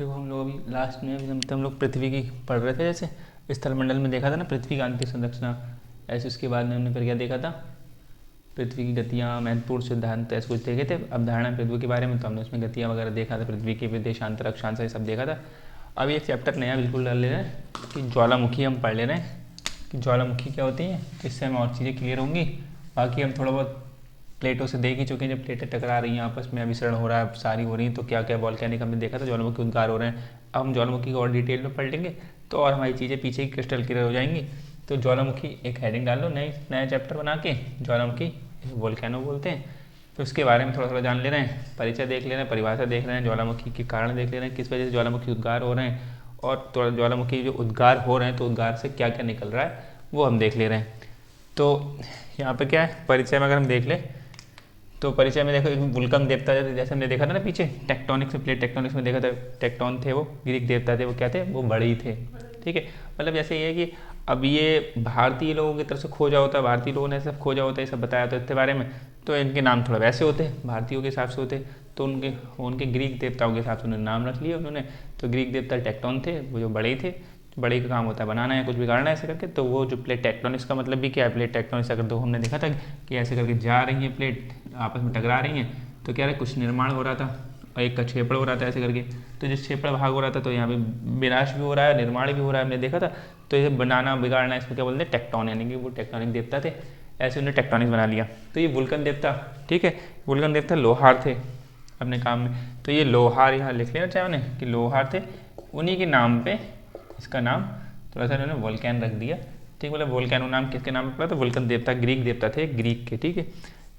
देखो हम लोग अभी लास्ट में हम लोग पृथ्वी की पढ़ रहे थे। जैसे स्थलमंडल में देखा था ना पृथ्वी की आंतरिक संरचना, ऐसे उसके बाद में हमने फिर क्या देखा था, पृथ्वी की गतियाँ, महत्वपूर्ण सिद्धांत, ऐसे कुछ देखे थे अवधारणा पृथ्वी के बारे में। तो हमने उसमें गतियाँ वगैरह देखा था, पृथ्वी के विदेशांतर अक्षांश ये सब देखा था। अभी एक चैप्टर नया बिल्कुल डाल ले रहे हैं कि ज्वालामुखी हम पढ़ ले रहे हैं कि ज्वालामुखी क्या होती है। तो इससे हमें और चीज़ें क्लियर होंगी। बाकी हम थोड़ा बहुत प्लेटों से देख ही चुके हैं, जब प्लेटें टकरा रही हैं आपस में, अभिसरण हो रहा है, सारी हो रही हैं, तो क्या क्या वॉल्केनिक हमने देखा था, ज्वालामुखी उद्गार हो रहे हैं। अब हम ज्वालामुखी को और डिटेल में पढ़ लेंगे तो और हमारी चीज़ें पीछे की क्रिस्टल क्लियर हो जाएंगी। तो ज्वालामुखी एक हेडिंग डाल लो, नया चैप्टर बना के, ज्वालामुखी वोल्केनो बोलते हैं। तो उसके बारे में थोड़ा थोड़ा जान ले रहे हैं, परिचय देख ले रहे हैं, परिभाषा देख रहे हैं, ज्वालामुखी के कारण देख ले रहे हैं, किस वजह से ज्वालामुखी उद्गार हो रहे हैं, और तो ज्वालामुखी जो उद्गार हो रहे हैं तो उद्गार से क्या क्या निकल रहा है वो हम देख ले रहे हैं। तो यहाँ पे क्या है, परिचय में अगर हम देख लें तो परिचय में देखो एक वुल्कन देवता, जैसे हमने देखा था ना पीछे टेक्टोनिक्स में, प्लेट टेक्टोनिक्स में देखा था, टेक्टोन थे वो, ग्रीक देवता थे, वो क्या थे, वो बड़े ही थे। ठीक है, मतलब जैसे ये है कि अब ये भारतीय लोगों की तरफ से खोजा होता है, भारतीय लोगों ने सब खोजा होता है, ये सब बताया होता है इसके बारे में, तो इनके नाम थोड़ा वैसे होते हैं, भारतीयों के हिसाब से होते, तो उनके उनके ग्रीक देवताओं के हिसाब से उन्होंने नाम रख लिया उन्होंने। तो ग्रीक देवता टेक्टोन थे, वो जो बड़े ही थे, बड़े का काम होता है बनाना है, कुछ बिगाड़ना है ऐसे करके। तो वो जो प्लेट टेक्टोनिक्स का मतलब भी क्या है, प्लेट टेक्टोनिक्स अगर तो हमने देखा था कि ऐसे करके जा रही हैं प्लेट, आपस में टकरा रही हैं, तो क्या है, कुछ निर्माण हो रहा था और एक का क्षेपण हो रहा था ऐसे करके। तो जिस क्षेपण भाग हो रहा था तो यहाँ पे विनाश भी हो रहा है, निर्माण भी हो रहा है, हमने देखा था। तो ये बनाना बिगाड़ना, इसको क्या बोलते हैं, टेक्टोन, यानी कि वो टेक्टोनिक देवता थे, ऐसे उन्होंने टेक्टोनिक्स बना लिया। तो ये वुल्कन देवता, ठीक है, वुल्कन देवता लोहार थे अपने काम में। तो ये लोहार यहाँ लिख लेना चाहे उन्हें कि लोहार थे, उन्हीं के नाम पे इसका नाम थोड़ा सा इन्होंने वोल्केन रख दिया। ठीक, मतलब वोल्केनो नाम किसके नाम पे पड़ा, तो वुल्कन देवता ग्रीक देवता थे, ग्रीक के, ठीक है,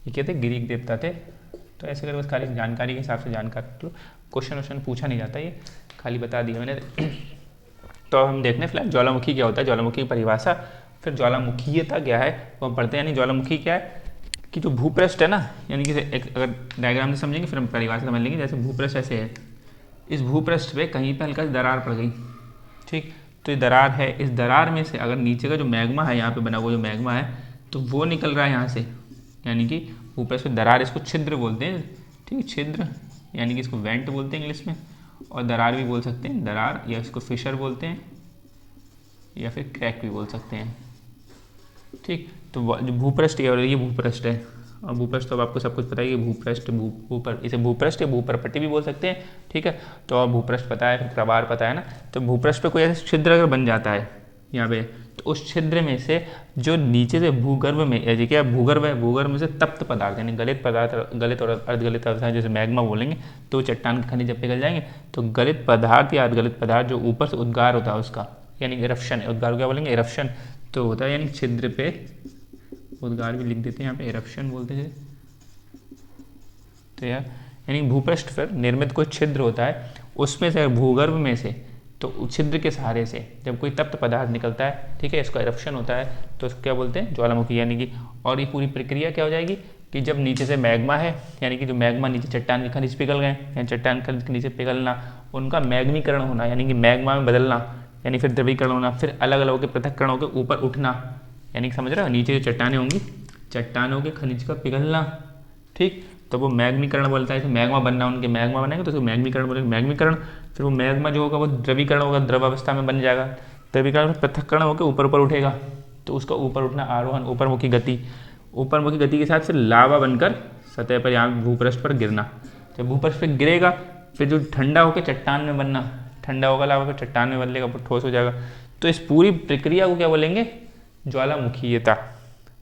ये क्या थे, ग्रीक देवता थे। तो ऐसे कर बस खाली जानकारी के हिसाब से जानकारी, तो क्वेश्चन वोश्चन पूछा नहीं जाता, ये खाली बता दिया मैंने। तो हम देखने फिलहाल ज्वालामुखी क्या होता है, ज्वालामुखी की परिभाषा, फिर ज्वालामुखीयता क्या है वो हम पढ़ते हैं। यानी ज्वालामुखी क्या है कि जो भूपृष्ठ है ना, यानी कि एक अगर डायग्राम से समझेंगे फिर हम परिभाषा समझ लेंगे। जैसे भूपृष्ठ ऐसे है, इस भूपृष्ठ पे कहीं पे हल्का सी दरार पड़ गई, ठीक, तो ये दरार है, इस दरार में से अगर नीचे का जो मैग्मा है, यहाँ पे बना हुआ जो मैग्मा है, तो वो निकल रहा है यहाँ से, यानी कि ऊपर से दरार, इसको छिद्र बोलते हैं, ठीक, छिद्र, यानी कि इसको वेंट बोलते हैं इंग्लिश में, और दरार भी बोल सकते हैं, दरार, या इसको फिशर बोलते हैं, या फिर क्रैक भी बोल सकते हैं। ठीक, तो जो भूपृष्ठ है, और ये भूपृष्ठ है, और भूपृष्ठ तो आपको सब कुछ पता है कि भूपृष्ठ भूपर, इसे भूपृष्ठ या भूपरपट्टी भी बोल सकते हैं। ठीक है, तो अब भूपृष्ठ पता है, फिर प्रवार पता है ना। तो भूपृष्ठ पे कोई ऐसा छिद्र अगर बन जाता है यहाँ पे, तो उस छिद्र में से जो नीचे से भूगर्भ में, या क्या भूगर्भ है, भूगर्भ में से तप्त पदार्थ, यानी गलित पदार्थ, गलित और अर्धगलित पदार्थ जैसे मैग्मा बोलेंगे, तो चट्टान के खनिज जब पिघल जाएंगे तो गलित पदार्थ या अर्धगलित पदार्थ जो ऊपर से उद्गार होता है उसका, यानी इरप्शन, उद्गार क्या बोलेंगे, इरप्शन, तो होता है, यानी छिद्र पे उद्गार भी लिख देते हैं यहाँ पे, इरप्शन बोलते हैं। तो यानी भूपृष्ठ पर निर्मित कोई छिद्र होता है, उसमें से भूगर्भ में से, तो छिद्र के सहारे से जब कोई तप्त पदार्थ निकलता है, ठीक है, इसका इरप्शन होता है, तो इसको क्या बोलते हैं, ज्वालामुखी। यानी कि और ये पूरी प्रक्रिया क्या हो जाएगी कि जब नीचे से मैग्मा है, यानी कि जो मैग्मा नीचे चट्टान के खनिज पिघल गए, यानी चट्टान खनिज के नीचे पिघलना, उनका मैग्मीकरण होना, यानी कि मैग्मा में बदलना, यानी फिर द्रवीकरण होना, फिर अलग अलग होकर पृथक्करण होकर ऊपर उठना, यानी कि समझ रहे हो, नीचे जो चट्टानें होंगी, चट्टानों के खनिज का पिघलना, ठीक, तो वो मैग्मीकरण बोलता है, मैग्मा बनना, उनके मैग्मा बनेंगे तो उसको मैग्मीकरण बोलेंगे, मैग्मीकरण। फिर वो मैग्मा जो होगा वो द्रवीकरण होगा, द्रव अवस्था में बन जाएगा, द्रवीकरण पृथक्करण होकर ऊपर ऊपर उठेगा, तो उसका ऊपर उठना आरोहण, ऊपरमुखी गति, ऊपरमुखी गति के साथ फिर लावा बनकर सतह पर, यहाँ भूपृष्ठ पर गिरना। जब भूपृष्ठ पर गिरेगा फिर जो ठंडा होकर चट्टान में बनना, ठंडा होगा लावा फिर चट्टान में बदलेगा, ठोस हो जाएगा। तो इस पूरी प्रक्रिया को क्या बोलेंगे, ज्वालामुखीयता।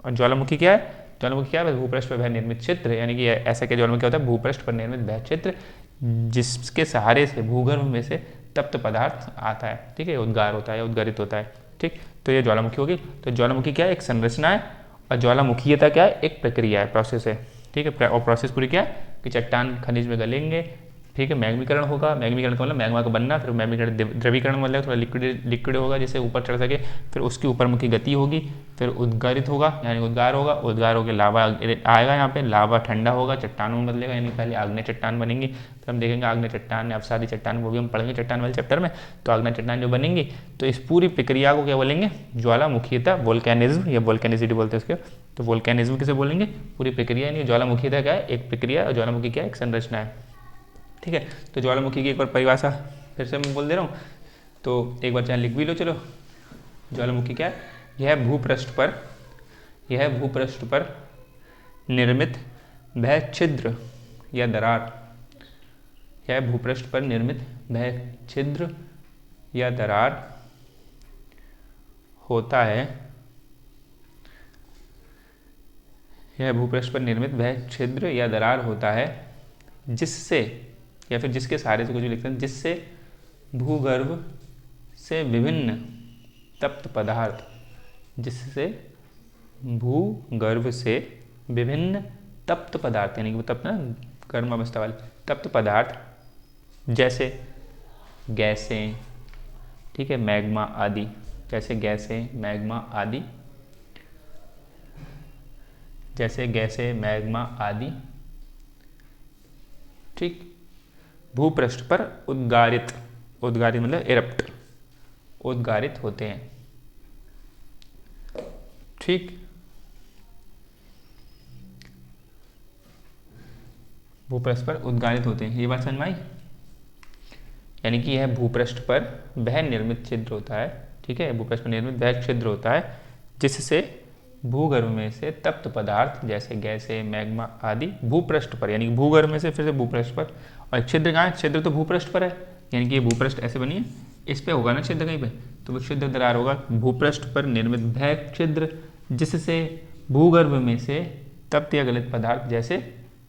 और ज्वालामुखी क्या है, ज्वालामुखी क्या है, भूपृष्ठ पर भय निर्मित क्षेत्र, यानी कि ऐसा क्या ज्वालामुखी होता है, भूपृष्ठ पर निर्मित भय क्षेत्र जिसके सहारे से भूगर्भ में से तप्त पदार्थ आता है, ठीक है, उद्गार होता है, उद्गारित होता है, ठीक। तो ये ज्वालामुखी होगी। तो ज्वालामुखी क्या है, एक संरचना है, और ज्वालामुखीयता क्या है, एक प्रक्रिया है, प्रोसेस है, ठीक है। और प्रोसेस पूरी क्या है कि चट्टान खनिज में गलेंगे, ठीक है, मैग्मीकरण होगा, मैग्मीकरण का मतलब मैग्मा का बनना, फिर मैग्मीकरण द्रवीकरण मतलब थोड़ा लिक्विड होगा जिससे ऊपर चढ़ सके, फिर उसकी ऊपरमुखी गति होगी, फिर उद्गारित होगा, यानी उद्गार होगा, उद्गार होकर लावा आएगा, यहाँ पे लावा ठंडा होगा, चट्टानों में बदलेगा, यानी पहले आग्नेय चट्टान बनेंगी, फिर हम देखेंगे आग्नेय चट्टान, अवसादी चट्टान, वो भी हम पढ़ेंगे चट्टान वाले चैप्टर में। तो आग्नेय चट्टान जो बनेंगी, तो इस पूरी प्रक्रिया को क्या बोलेंगे, ज्वालामुखीयता, वोल्केनिज्म, या वोल्केनिसिटी बोलते हैं उसके। तो वोल्केनिज्म किसे बोलेंगे, पूरी प्रक्रिया, यानी ज्वालामुखीयता क्या है, एक प्रक्रिया, और ज्वालामुखी क्या है, एक संरचना है, ठीक है। तो ज्वालामुखी की एक बार परिभाषा फिर से मैं बोल दे रहा हूँ, तो एक बार चाहे लिख भी लो। चलो, ज्वालामुखी क्या है? यह भूपृष्ठ पर निर्मित वह छिद्र या दरार, यह भूपृष्ठ पर निर्मित वह छिद्र या दरार होता है, यह भूपृष्ठ पर निर्मित वह छिद्र या दरार होता है जिससे, या फिर जिसके सहारे से कुछ भी लिखते हैं, जिससे भूगर्भ से विभिन्न तप्त पदार्थ, जिससे भूगर्भ से विभिन्न तप्त पदार्थ, यानी कि वो तप्त ना गर्म अवस्था वाले तप्त पदार्थ, जैसे गैसें, ठीक है, मैग्मा आदि, जैसे गैसें, मैग्मा आदि, जैसे गैसें, मैग्मा आदि, ठीक, भूपृष्ठ पर उद्गारित मतलब इरप्ट, उद्गारित होते हैं। ठीक, भूपृष्ठ पर उद्गारित होते हैं, ये बात समझ में आई? यानी कि यह भूपृष्ठ पर वह निर्मित छिद्र होता है, ठीक है, भूपृष्ठ पर निर्मित वह छिद्र होता है जिससे भूगर्भ में से तप्त पदार्थ जैसे गैसें, मैग्मा आदि भूपृष्ठ पर, यानी कि भूगर्भ में से फिर से भूपृष्ठ पर, और छिद्र कहाँ है? छिद्र तो भूपृष्ठ पर है, यानी कि ये भूपृष्ठ ऐसे बनी है, इस पे होगा ना छिद्र कहीं पे, तो वो छिद्र दरार होगा भूपृष्ठ पर निर्मित वह छिद्र जिससे भूगर्भ में से तप्त या गलित पदार्थ जैसे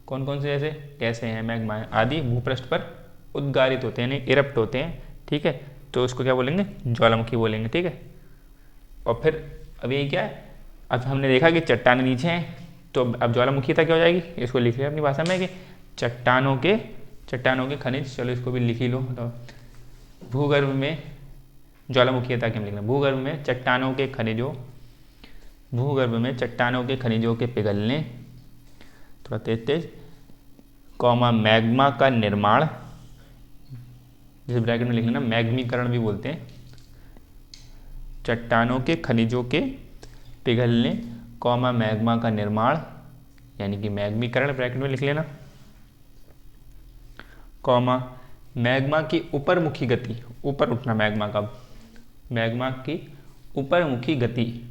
कौन कौन से, जैसे गैसें हैं, मैग्मा आदि भूपृष्ठ पर उद्गारित होते हैं, यानी इरप्ट होते हैं, ठीक है, तो उसको क्या बोलेंगे? ज्वालामुखी बोलेंगे, ठीक है। और फिर अब यही क्या है, अब हमने देखा कि चट्टानें नीचे हैं, तो अब ज्वालामुखीता क्या हो जाएगी? इसको लिख लिया अपनी भाषा में कि चट्टानों के खनिज, चलो इसको भी लिख ही लो। तो भूगर्भ में ज्वालामुखीता क्या लिखना? भूगर्भ में चट्टानों के खनिजों के पिघलने, थोड़ा तेज, कॉमा मैग्मा का निर्माण, जैसे ब्रैकेट में लिख लेना, मैग्मीकरण भी बोलते हैं, चट्टानों के खनिजों के पिघलने, कॉमा मैग्मा का निर्माण, यानी कि मैग्मीकरण ब्रैकेट में लिख लेना, कॉमा मैग्मा की ऊपरमुखी गति, ऊपर उठना मैग्मा का, मैग्मा की ऊपरमुखी गति,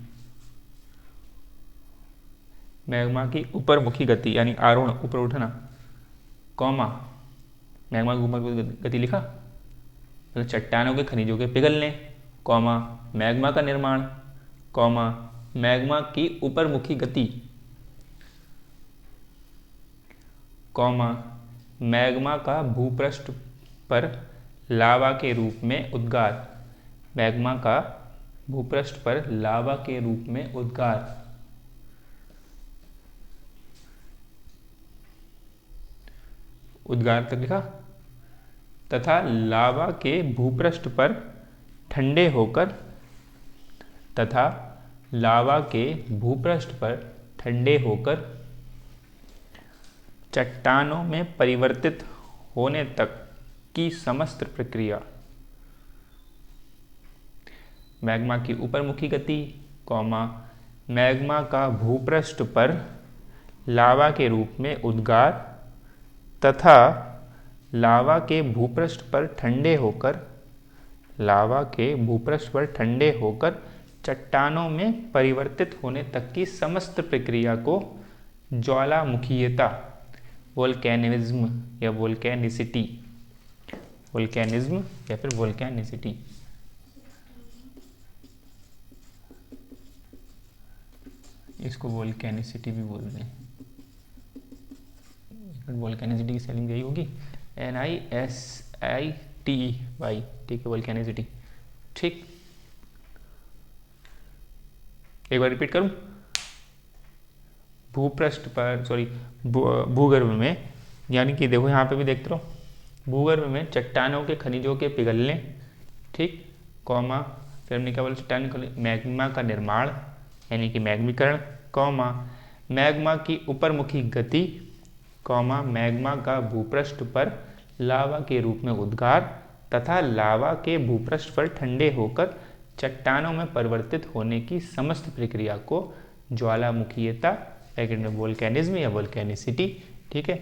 मैग्मा की ऊपरमुखी गति यानी आरोहण, ऊपर उठना, कॉमा मैग्मा की ऊपर गति लिखा, तो चट्टानों के खनिजों के पिघलने, कॉमा मैग्मा का निर्माण, कॉमा मैग्मा की ऊपरमुखी गति, कॉमा मैग्मा का भूपृष्ठ पर लावा के रूप में उद्गार, मैग्मा का भूपृष्ठ पर लावा के रूप में उद्गार, उद्गार तक लिखा, तथा लावा के भूपृष्ठ पर ठंडे होकर, तथा लावा के भूपृष्ठ पर ठंडे होकर चट्टानों में परिवर्तित होने तक की समस्त प्रक्रिया, मैग्मा की ऊपरमुखी गति, कॉमा मैग्मा का भूपृष्ठ पर लावा के रूप में उद्गार, तथा लावा के भूपृष्ठ पर ठंडे होकर, लावा के भूपृष्ठ पर ठंडे होकर चट्टानों में परिवर्तित होने तक की समस्त प्रक्रिया को ज्वालामुखीयता, वोल्केनिज्म या वोल्केनिसिटी, वोल्केनिज्म या फिर वोल्केनिसिटी, इसको वोल्केनिसिटी भी बोलते हैं। वोल्केनिसिटी की स्पेलिंग यही होगी NISITY, ठीक है, वोल्केनिसिटी। ठीक, एक बार रिपीट करूं, भूपृष्ठ पर भूगर्भ में, यानी कि देखो यहाँ पे भी देखते रहो, भूगर्भ में चट्टानों के खनिजों के पिघलने, ठीक, कॉमा फिर हमने क्या बोला, चट्टान मैग्मा का निर्माण यानी कि मैग्मीकरण, कॉमा मैग्मा की ऊपरमुखी गति, कॉमा मैग्मा का भूपृष्ठ पर लावा के रूप में उद्गार, तथा लावा के भूपृष्ठ पर ठंडे होकर चट्टानों में परिवर्तित होने की समस्त प्रक्रिया को ज्वालामुखीयता ब्रैकेट में वोल्केनिज्म या वोल्केनिसिटी, ठीक है,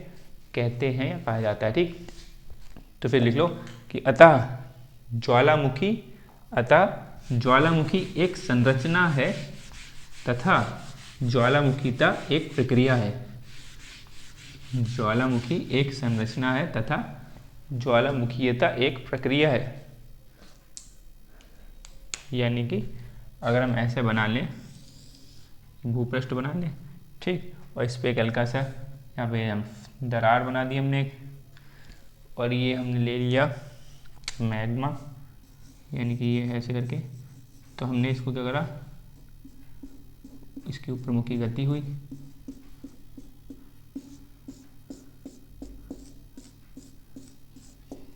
कहते हैं या कहा जाता है। ठीक, तो फिर लिख लो कि अतः ज्वालामुखी, अतः ज्वालामुखी एक संरचना है तथा ज्वालामुखीता एक प्रक्रिया है। ज्वालामुखी एक संरचना है तथा ज्वालामुखीयता एक प्रक्रिया है। यानी कि अगर हम ऐसे बना लें, भूपृष्ठ बना लें, ठीक, और इस पर एक हल्का सा यहाँ पे हम दरार बना दी हमने एक, और ये हमने ले लिया मैग्मा, यानी कि ये ऐसे करके, तो हमने इसको क्या करा, इसके ऊपर मुखी गति हुई,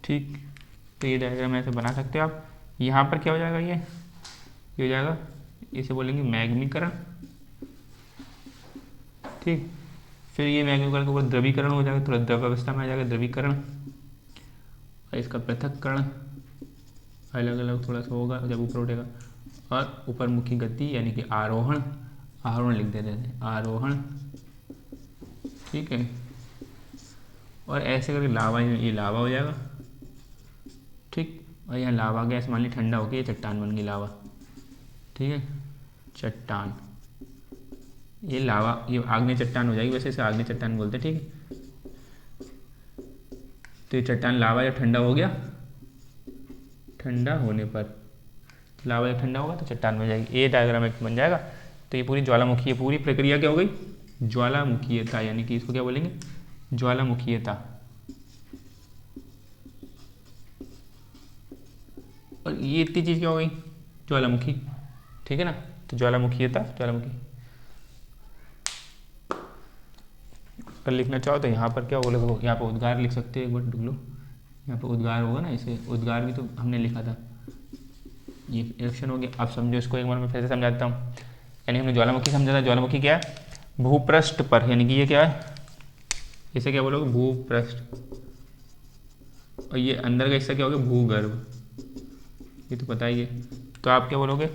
ठीक। तो ये डायग्राम ऐसे बना सकते हो आप। यहाँ पर क्या हो जाएगा, ये हो जाएगा, इसे बोलेंगे मैग्मीकरण, ठीक। फिर ये मैग्मीकरण के ऊपर द्रवीकरण हो जाएगा, थोड़ा द्रव अवस्था में आ जाएगा द्रवीकरण, और इसका पृथक्करण अलग अलग थोड़ा सा होगा जब ऊपर उठेगा, और ऊपर मुखी गति यानी कि आरोहण, आरोहण लिख देते हैं, आरोहण, ठीक है। और ऐसे करके लावा, ये लावा हो जाएगा, ठीक। और यहाँ लावा गैस मान ली ठंडा होकर ये चट्टान बन गई लावा, ठीक है, चट्टान, ये लावा, ये आग्नेय चट्टान हो जाएगी, वैसे इसे आग्नेय चट्टान बोलते हैं, ठीक है। तो ये चट्टान लावा जब ठंडा हो गया, ठंडा होने पर लावा जब ठंडा होगा तो चट्टान बन जाएगी, ये डायग्राम एक बन जाएगा। तो ये पूरी ज्वालामुखी, ये पूरी प्रक्रिया क्या हो गई, ज्वालामुखीयता, यानी कि इसको क्या बोलेंगे, ज्वालामुखीयता। और ये इतनी चीज़ क्या हो गई, ज्वालामुखी, ठीक है ना। तो ज्वालामुखीयता, ज्वालामुखी। अगर लिखना चाहो तो यहाँ पर क्या बोलो, यहाँ पर उद्गार लिख सकते हो, एक बार ढूंढ लो, यहाँ पर उद्गार होगा ना, इसे उद्गार भी तो हमने लिखा था, ये इरेक्शन हो गया। अब समझो इसको, एक बार मैं फिर से समझाता हूँ। यानी हमने ज्वालामुखी समझा था, ज्वालामुखी क्या है, भूपृष्ठ पर, यानी कि ये क्या है, इसे क्या बोलोगे, भूपृष्ठ, और ये अंदर का हिस्सा क्या होगा, भूगर्भ, ये तो पता ही है। तो आप क्या बोलोगे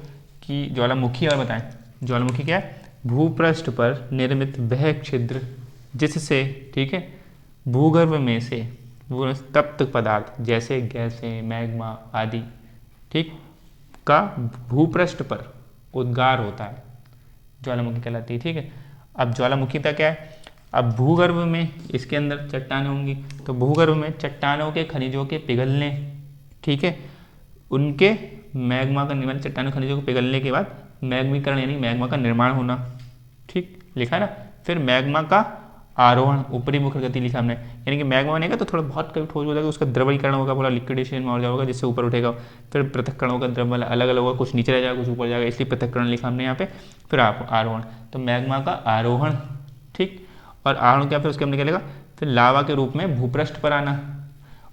कि ज्वालामुखी, और बताएं ज्वालामुखी क्या है, भूपृष्ठ पर निर्मित वह छिद्र जिससे, ठीक है, भूगर्भ में से तप्त पदार्थ जैसे गैसें, मैग्मा आदि, ठीक, का भूपृष्ठ पर उद्गार होता है, ज्वालामुखी कहलाती है, ठीक है। अब ज्वालामुखीता क्या है, अब भूगर्भ में इसके अंदर चट्टानें होंगी, तो भूगर्भ में चट्टानों के खनिजों के पिघलने, ठीक है, उनके मैग्मा का निर्माण, चट्टानों खनिजों के पिघलने के बाद मैग्मीकरण यानी मैग्मा का निर्माण होना, ठीक, लिखा है ना। फिर मैग्मा का आरोहण, ऊपरी मुखर गति लिखा हमने, यानी कि मैग्मा बनेगा तो थोड़ा बहुत कभी ठोस हो जाएगा, उसका द्रवीकरण होगा, पूरा लिक्विडेशन में हो जाएगा जिससे ऊपर उठेगा। फिर पृथक्करण होगा, द्रव वाला अलग अलग होगा, कुछ नीचे रह जाएगा कुछ ऊपर जाएगा, इसलिए पृथक्करण लिखा हमने यहाँ पे। फिर आरोहण, तो मैग्मा का आरोहण, ठीक, और आरोहण क्या, फिर उसके हमने क्या लिखा, फिर लावा के रूप में भूपृष्ठ पर आना,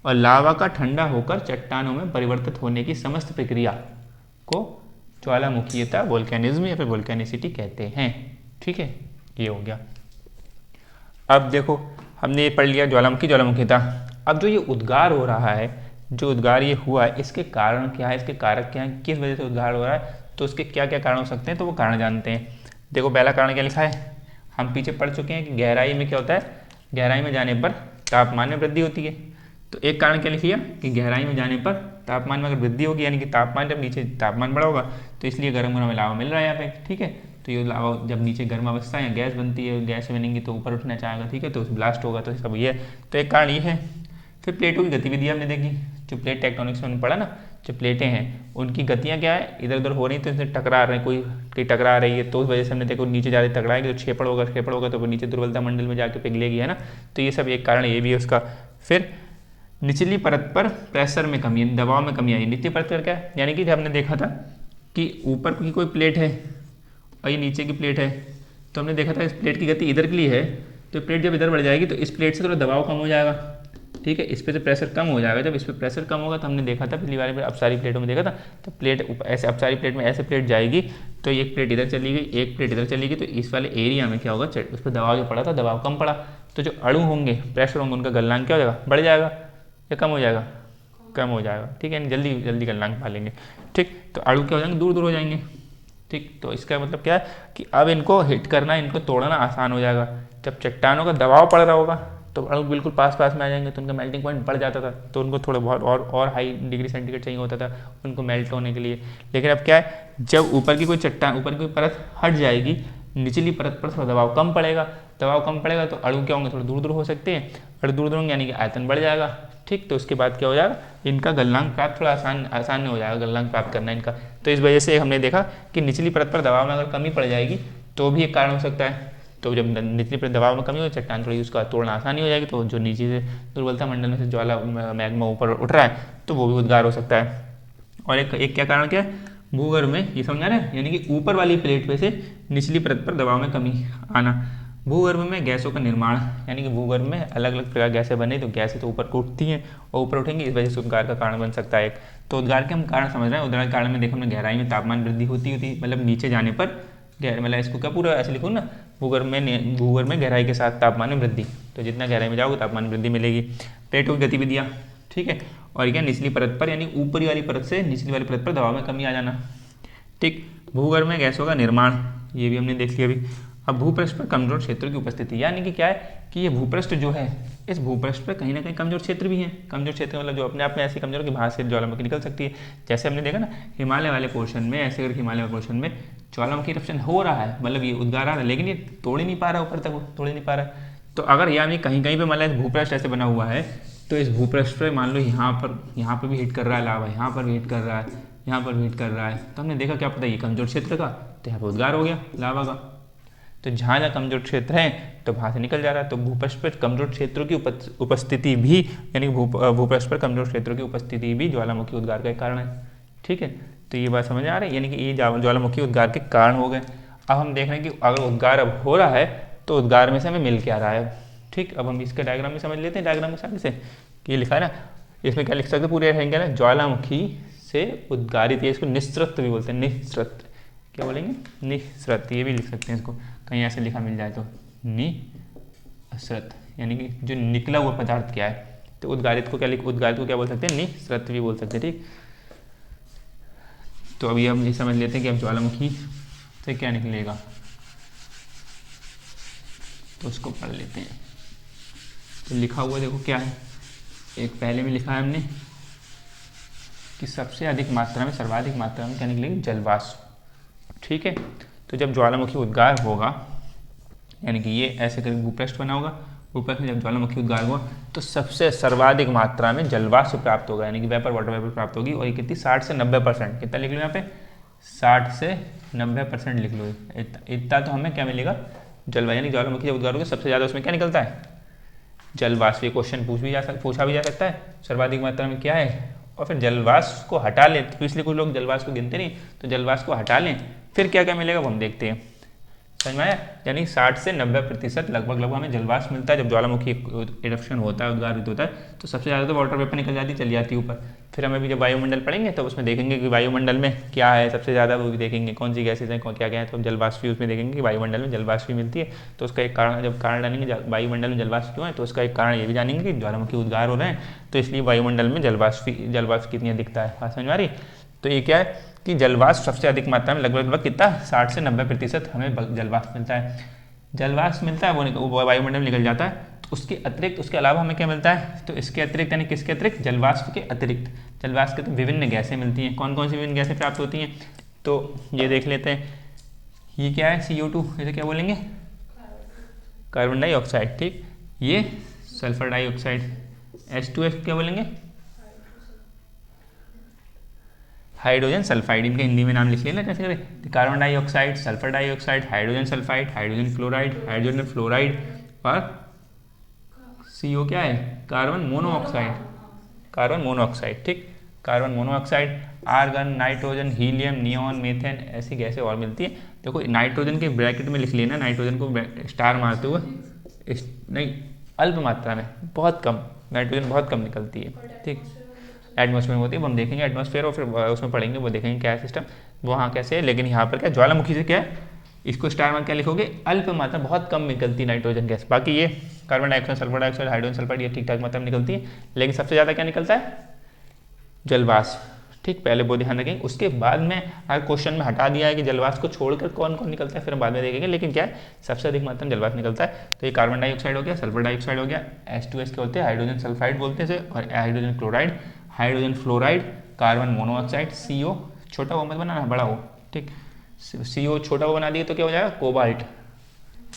और लावा का ठंडा होकर चट्टानों में परिवर्तित होने की समस्त प्रक्रिया को ज्वालामुखीयता, वोल्केनिज्म या फिर वोल्केनिसिटी कहते हैं, ठीक है। ये हो गया। अब देखो हमने ये पढ़ लिया ज्वालामुखी, ज्वालामुखीयता। अब जो ये उद्गार हो रहा है, जो उद्गार ये हुआ है, इसके कारण क्या है, इसके कारक क्या है, किस वजह से उद्गार हो रहा है, तो उसके क्या क्या कारण हो सकते हैं, तो वो कारण जानते हैं। देखो पहला कारण क्या लिखा है, हम पीछे पढ़ चुके हैं कि गहराई में क्या होता है, गहराई में जाने पर तापमान में वृद्धि होती है। तो एक कारण क्या लिख लिया कि गहराई में जाने पर तापमान में अगर वृद्धि होगी, यानी कि तापमान जब नीचे तापमान बढ़ा होगा तो इसलिए गर्म गर्म लावा मिल रहा है यहाँ पे, ठीक है। तो ये लावा जब नीचे गर्म अवस्था या गैस बनती है, गैस बनेंगी तो ऊपर उठना चाहेगा, ठीक है, तो ब्लास्ट होगा, तो सब ये है। तो एक कारण ये है। फिर प्लेटों की गतिविधि हमने देखी, जो प्लेट टेक्टोनिक्स में पढ़ा ना, जो प्लेटें हैं उनकी गतियाँ क्या है, इधर उधर हो रही, तो इससे टकरा रहे हैं, कोई टकरा रही है, तो उस वजह से हमने देखो नीचे ज़्यादा टकराएगी तो छेपड़ होगा तो वो नीचे दुर्बलता मंडल में जाके पिघलेगी, है ना। तो ये सब एक कारण ये भी है उसका। फिर निचली परत पर प्रेशर में कमी, दबाव में कमी आई। निचली परत पर क्या है, यानी कि हमने देखा था कि ऊपर की कोई प्लेट है और ये नीचे की प्लेट है, तो हमने देखा था इस प्लेट की गति इधर के लिए है, तो प्लेट जब इधर बढ़ जाएगी तो इस प्लेट से थोड़ा दबाव कम हो जाएगा, ठीक है, इस पर से प्रेशर कम हो जाएगा। जब इस पर प्रेशर कम होगा तो हमने देखा था पिछली बार अपसारी प्लेटों में देखा था, तो प्लेट ऐसे अपसारी प्लेट में ऐसे प्लेट जाएगी, तो एक प्लेट इधर चली गई, एक प्लेट इधर चली गई, तो इस वाले एरिया में क्या होगा, उस पर दबाव जो पड़ा था दबाव कम पड़ा, तो जो अणु होंगे, प्रेशर होंगे, उनका गलनांक क्या हो जाएगा, बढ़ जाएगा या कम हो जाएगा, कम हो जाएगा, ठीक है, जल्दी जल्दी गलनांक पा लेंगे, ठीक। तो अणु क्या हो जाएंगे, दूर दूर हो जाएंगे, ठीक। तो इसका मतलब क्या है कि अब इनको हिट करना, इनको तोड़ना आसान हो जाएगा। जब चट्टानों का दबाव पड़ रहा होगा तो अणु बिल्कुल पास पास में आ जाएंगे तो उनका मेल्टिंग पॉइंट बढ़ जाता था, तो उनको थोड़ा बहुत और हाई डिग्री सेंटीग्रेड चाहिए होता था उनको मेल्ट होने के लिए। लेकिन अब क्या है, जब ऊपर की कोई चट्टान, ऊपर की कोई परत हट जाएगी, निचली परत पर थोड़ा दबाव कम पड़ेगा, तो अणु क्या होंगे, थोड़ा दूर दूर हो सकते हैं, अणु दूर दूर होंगे यानी कि आयतन बढ़ जाएगा। ठीक, तो उसके बाद क्या हो जाएगा, इनका गलनांक प्राप्त थोड़ा आसान हो जाएगा गलनांक प्राप्त करना इनका। तो इस वजह से हमने देखा कि निचली परत पर दबाव में अगर कमी पड़ जाएगी तो भी एक कारण हो सकता है। तो जब निचली परत दबाव में कमी हो, चट्टान थोड़ी उसका तोड़ना आसानी हो जाएगी, तो जो नीचे से दुर्बलता मंडल में से ज्वाला मैग्मा ऊपर उठ रहा है तो वो भी उद्गार हो सकता है। और एक क्या कारण क्या है, भूगर्भ में, ये समझ आ रहा है, यानी कि ऊपर वाली प्लेट पे से निचली परत पर दबाव में कमी आना। भूगर्भ में गैसों का निर्माण, यानी कि भूगर्भ में अलग अलग प्रकार गैसें बने, तो गैसें तो ऊपर को उठती हैं और ऊपर उठेंगी, इस वजह से उद्गार का कारण बन सकता है एक। तो उद्गार के हम कारण समझ रहे हैं। उद्गार के कारण में देखो, हमने गहराई में तापमान वृद्धि होती मतलब नीचे जाने पर मतलब इसको क्या पूरा ऐसे लिखूँ ना, भूगर्भ में गहराई के साथ तापमान में वृद्धि, तो जितना गहराई में जाओगे तापमान वृद्धि मिलेगी। प्लेटों की गतिविधियाँ, ठीक है, और क्या, निचली परत पर यानी ऊपरी वाली परत से निचली वाली परत पर दबाव में कमी आ जाना। ठीक, भूगर्भ में गैसों का निर्माण, ये भी हमने देख लिया अभी। अब भूपृष्ठ पर कमजोर क्षेत्रों की उपस्थिति, यानी कि क्या है कि ये भूपृष्ठ जो है, इस भूपृष्ठ पर कहीं ना कहीं कमजोर क्षेत्र भी हैं। कमजोर क्षेत्र मतलब जो अपने आप में ऐसे कमजोर कि बाहर से ज्वालामुखी निकल सकती है। जैसे हमने देखा ना हिमालय वाले पोर्शन में, ऐसे अगर हिमालय वाले पोर्शन में ज्वालामुखी इरप्शन हो रहा है, मतलब ये उद्गार आ रहा है, लेकिन ये तोड़ ही नहीं पा रहा, ऊपर तक तोड़ ही नहीं पा रहा है। तो अगर यानी कहीं कहीं पर मतलब भूपृष्ठ ऐसे बना हुआ है, तो इस भूपृष्ठ पर मान लो यहाँ पर भी हिट कर रहा है लावा, यहाँ पर भी हिट कर रहा है, यहाँ पर भी हिट कर रहा है, तो हमने देखा क्या पता ये कमजोर क्षेत्र का, तो यहाँ पर उद्गार हो गया लावा का। तो जहाँ जहाँ कमजोर क्षेत्र है तो वहाँ से निकल जा रहा है। तो भूपृष्ठ पर कमजोर क्षेत्रों की उपस्थिति भी, यानी भूपृष्ठ पर कमजोर क्षेत्रों की उपस्थिति भी ज्वालामुखी उद्गार का एक कारण है। ठीक है, तो ये बात समझ आ रही है, यानी कि ये ज्वालामुखी उद्गार के कारण हो गए। अब हम देख रहे हैं कि अगर उद्गार अब हो रहा है तो उद्गार में से हमें मिल क्या रहा है। ठीक, अब हम इसका डायग्राम भी समझ लेते हैं, डायग्राम के साथ से ये लिखा है ना, इसमें क्या लिख सकते हैं, पूरे रहेंगे ना, ज्वालामुखी से उद्गारित, इसको निस्सृत भी बोलते हैं, निस्सृत, क्या बोलेंगे, निस्सृत, ये भी लिख सकते हैं इसको, कहीं ऐसे लिखा मिल जाए तो, निस्सृत, यानी कि जो निकला हुआ पदार्थ क्या है, तो उद्गारित को क्या बोल सकते हैं, निस्सृत भी बोल सकते हैं। ठीक, तो अभी हम ये समझ लेते हैं कि अब ज्वालामुखी से क्या निकलेगा, तो उसको पढ़ लेते हैं। तो लिखा हुआ देखो क्या है, एक पहले में लिखा है हमने कि सबसे अधिक मात्रा में, सर्वाधिक मात्रा में क्या निकलेगी, जलवाष्प। ठीक है, तो जब ज्वालामुखी उद्गार होगा, यानी कि ये ऐसे करके भूपृष्ठ बना होगा, भूपृष्ठ में जब ज्वालामुखी उद्गार हुआ तो सबसे सर्वाधिक मात्रा में जलवाष्प प्राप्त होगा, यानी कि वाटर वेपर प्राप्त होगी। और ये कितनी, 60 से 90%, कितना लिख लो यहाँ पे, 60 से 90% लिख लो। इतना तो हमें क्या मिलेगा, जलवायु, यानी ज्वालामुखी जब उद्गार होगी सबसे ज़्यादा उसमें क्या निकलता है, जलवाष्प। ये क्वेश्चन पूछा भी जा सकता है, सर्वाधिक मात्रा में क्या है, और फिर जलवाष्प को हटा लें, तो इसलिए कुछ लोग जलवाष्प को गिनते नहीं, तो जलवाष्प को हटा लें, फिर क्या क्या मिलेगा वो हम देखते हैं। समझ में आया, यानी 60 से 90% लगभग हमें जलवाष्प मिलता है जब ज्वालामुखी इरप्शन होता है, उद्गारित होता है, तो सबसे ज़्यादा तो वाटर वेपर निकल जाती, चली जाती है ऊपर। फिर हमें भी जब वायुमंडल पढ़ेंगे तो उसमें देखेंगे कि वायुमंडल में क्या है सबसे ज़्यादा, वो भी देखेंगे कौन सी गैसेज हैं, क्या क्या है, तो हम जलवाष्प भी उसमें देखेंगे कि वायुमंडल में जलवाष्प भी मिलती है। तो उसका एक कारण, जब कारण जानेंगे वायुमंडल में जलवाष्प क्यों है, तो उसका एक कारण ये भी जानेंगे कि ज्वालामुखी उद्गार हो रहे हैं, तो इसलिए वायुमंडल में जलवाष्प कितनी दिखता है। बात समझ में आ रही। तो ये क्या है कि जलवाष्प सबसे अधिक मात्रा में, लगभग कितना, 60 से 90% हमें जलवाष्प मिलता है। जलवाष्प मिलता है वो वायुमंडल में निकल जाता है। तो उसके अतिरिक्त, उसके अलावा हमें क्या मिलता है, तो इसके अतिरिक्त, यानी किसके अतिरिक्त, जलवाष्प के अतिरिक्त, जलवाष्प के तो विभिन्न गैसें मिलती हैं। कौन कौन सी विभिन्न गैसें प्राप्त होती हैं, तो ये देख लेते हैं। ये क्या है, CO2, इसे क्या बोलेंगे, कार्बन डाइऑक्साइड। ठीक, ये सल्फर डाइऑक्साइड। H2S क्या बोलेंगे, हाइड्रोजन सल्फाइड। इनका हिंदी में नाम लिख लेना कैसे करें, carbon dioxide, sulphur dioxide, hydrogen sulphide, hydrogen fluoride, hydrogen fluoride, और CO क्या है, कार्बन मोनोऑक्साइड, कार्बन मोनोऑक्साइड। ठीक, carbon monoxide, argon, nitrogen, helium, neon, methane, ऐसी गैसें और मिलती है। देखो नाइट्रोजन के ब्रैकेट में लिख लेना, नाइट्रोजन को स्टार मारते हुए, नहीं, अल्प मात्रा में, बहुत कम, नाइट्रोजन बहुत कम निकलती है। ठीक, एटमॉस्फेयर में होती है, वो हम देखेंगे एटमॉस्फेयर, और फिर उसमें पढ़ेंगे, वो देखेंगे क्या है सिस्टम, वहाँ कैसे है। लेकिन यहाँ पर क्या, ज्वालामुखी से क्या है, इसको स्टार मार्क क्या लिखोगे, अल्प मात्रा, बहुत कम निकलती नाइट्रोजन गैस। बाकी ये carbon dioxide, sulphur dioxide, hydrogen sulphide, ये ठीक ठाक मात्रा में निकलती है। लेकिन सबसे ज़्यादा क्या निकलता है, जलवाष्प। ठीक, पहले वो ध्यान रखेंगे। उसके बाद में अगर क्वेश्चन में हटा दिया है कि जलवाष्प को छोड़कर कौन कौन निकलता है, फिर हम बाद में देखेंगे, लेकिन क्या है सबसे अधिक मात्रा में जलवाष्प निकलता है। तो ये कार्बन डाइऑक्साइड हो गया, सल्फर डाइऑक्साइड हो गया, H2S के होते हैं हाइड्रोजन सल्फाइड बोलते हैं इसे, और hydrogen chloride, hydrogen fluoride, carbon monoxide, CO, छोटा वो मत बनाना, बड़ा हो, ठीक, CO छोटा वो बना दिए तो क्या हो जाएगा कोबाल्ट,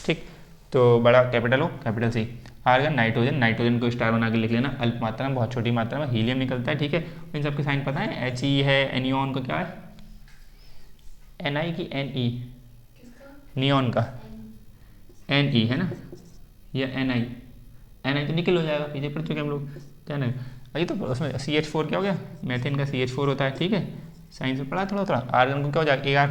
ठीक, तो बड़ा कैपिटल हो, capital C। Argon, nitrogen, nitrogen को स्टार बना के लिख लेना, अल्प मात्रा में, बहुत छोटी मात्रा में। हीलियम निकलता है, ठीक है, इन सबके साइन पता है, He है, एनियन का क्या है, Ni की Ne, नियॉन का Ne है ना, या Ni तो निकल हो जाएगा, पीछे पढ़ चुके हम लोग, क्या ना, अभी तो उसमें CH4 क्या हो गया, मैथेन का CH4 होता है, ठीक है, साइंस में पढ़ा थोड़ा। आर्गन को क्या हो जाएगा Ar,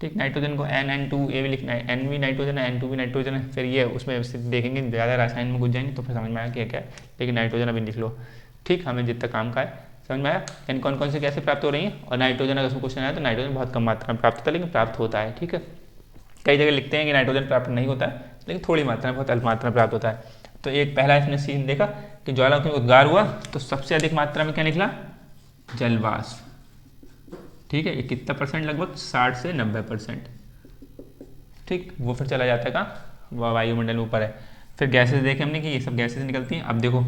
ठीक, नाइट्रोजन को NN2 ये भी लिखना है, N भी नाइट्रोजन है, N2 भी नाइट्रोजन है, फिर ये उसमें देखेंगे ज़्यादा रसायन में घुस जाएंगे तो फिर समझ में आया क्या है, लेकिन नाइट्रोजन अभी लिख लो, ठीक, हमें जितना काम का है समझ में आया। यानी कौन कौन से कैसे प्राप्त हो रही हैं, और नाइट्रोजन अगर उसमें क्वेश्चन आया तो नाइट्रोजन बहुत कम मात्रा में प्राप्त होता है, लेकिन प्राप्त होता है, ठीक है। कई जगह लिखते हैं कि नाइट्रोजन प्राप्त नहीं होता है, लेकिन थोड़ी मात्रा में, बहुत अल्प मात्रा में प्राप्त होता है। तो एक पहला इसने सीन देखा कि ज्वालामुखी में उद्गार हुआ तो सबसे अधिक मात्रा में क्या निकला, जलवाष्प, ठीक है, ये कितना परसेंट, लगभग 60 से 90%, ठीक, वो फिर चला जाता है कहाँ, वायुमंडल में ऊपर है। फिर गैसेस देखे हमने कि ये सब गैसेस निकलती हैं। अब देखो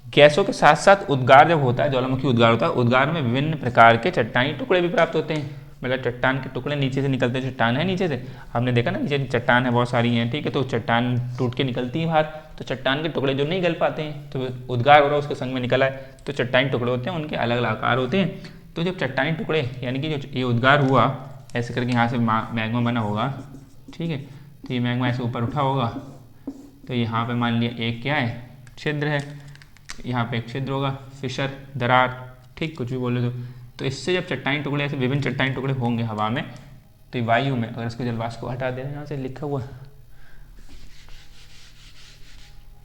गैसों के साथ साथ उद्गार जब होता है, ज्वालामुखी उद्गार होता है, उद्गार में विभिन्न प्रकार के चट्टानी टुकड़े भी प्राप्त होते हैं, मतलब चट्टान के टुकड़े नीचे से निकलते हैं, चट्टान है नीचे से, हमने देखा ना नीचे चट्टान है बहुत सारी हैं, ठीक है, तो चट्टान टूट के निकलती है बाहर, तो चट्टान के टुकड़े जो नहीं गल पाते हैं तो उद्गार हो रहा है उसके संग में निकला है, तो चट्टानी टुकड़े होते हैं, उनके अलग अलग आकार होते हैं। तो जब चट्टानी टुकड़े यानी कि जो ये उद्गार हुआ ऐसे करके यहाँ से मैग्मा बना होगा, ठीक है, तो ये मैग्मा ऐसे ऊपर उठा होगा, तो यहाँ पे मान लिया एक क्या है, छिद्र है, यहाँ पे एक छिद्र होगा, फिशर, दरार, ठीक, कुछ भी बोले तो इससे जब चट्टानी टुकड़े ऐसे विभिन्न चट्टानी टुकड़े होंगे हवा में, तो वायु में अगर इसको जलवाष्प को हटा देना, यहाँ से लिखा हुआ,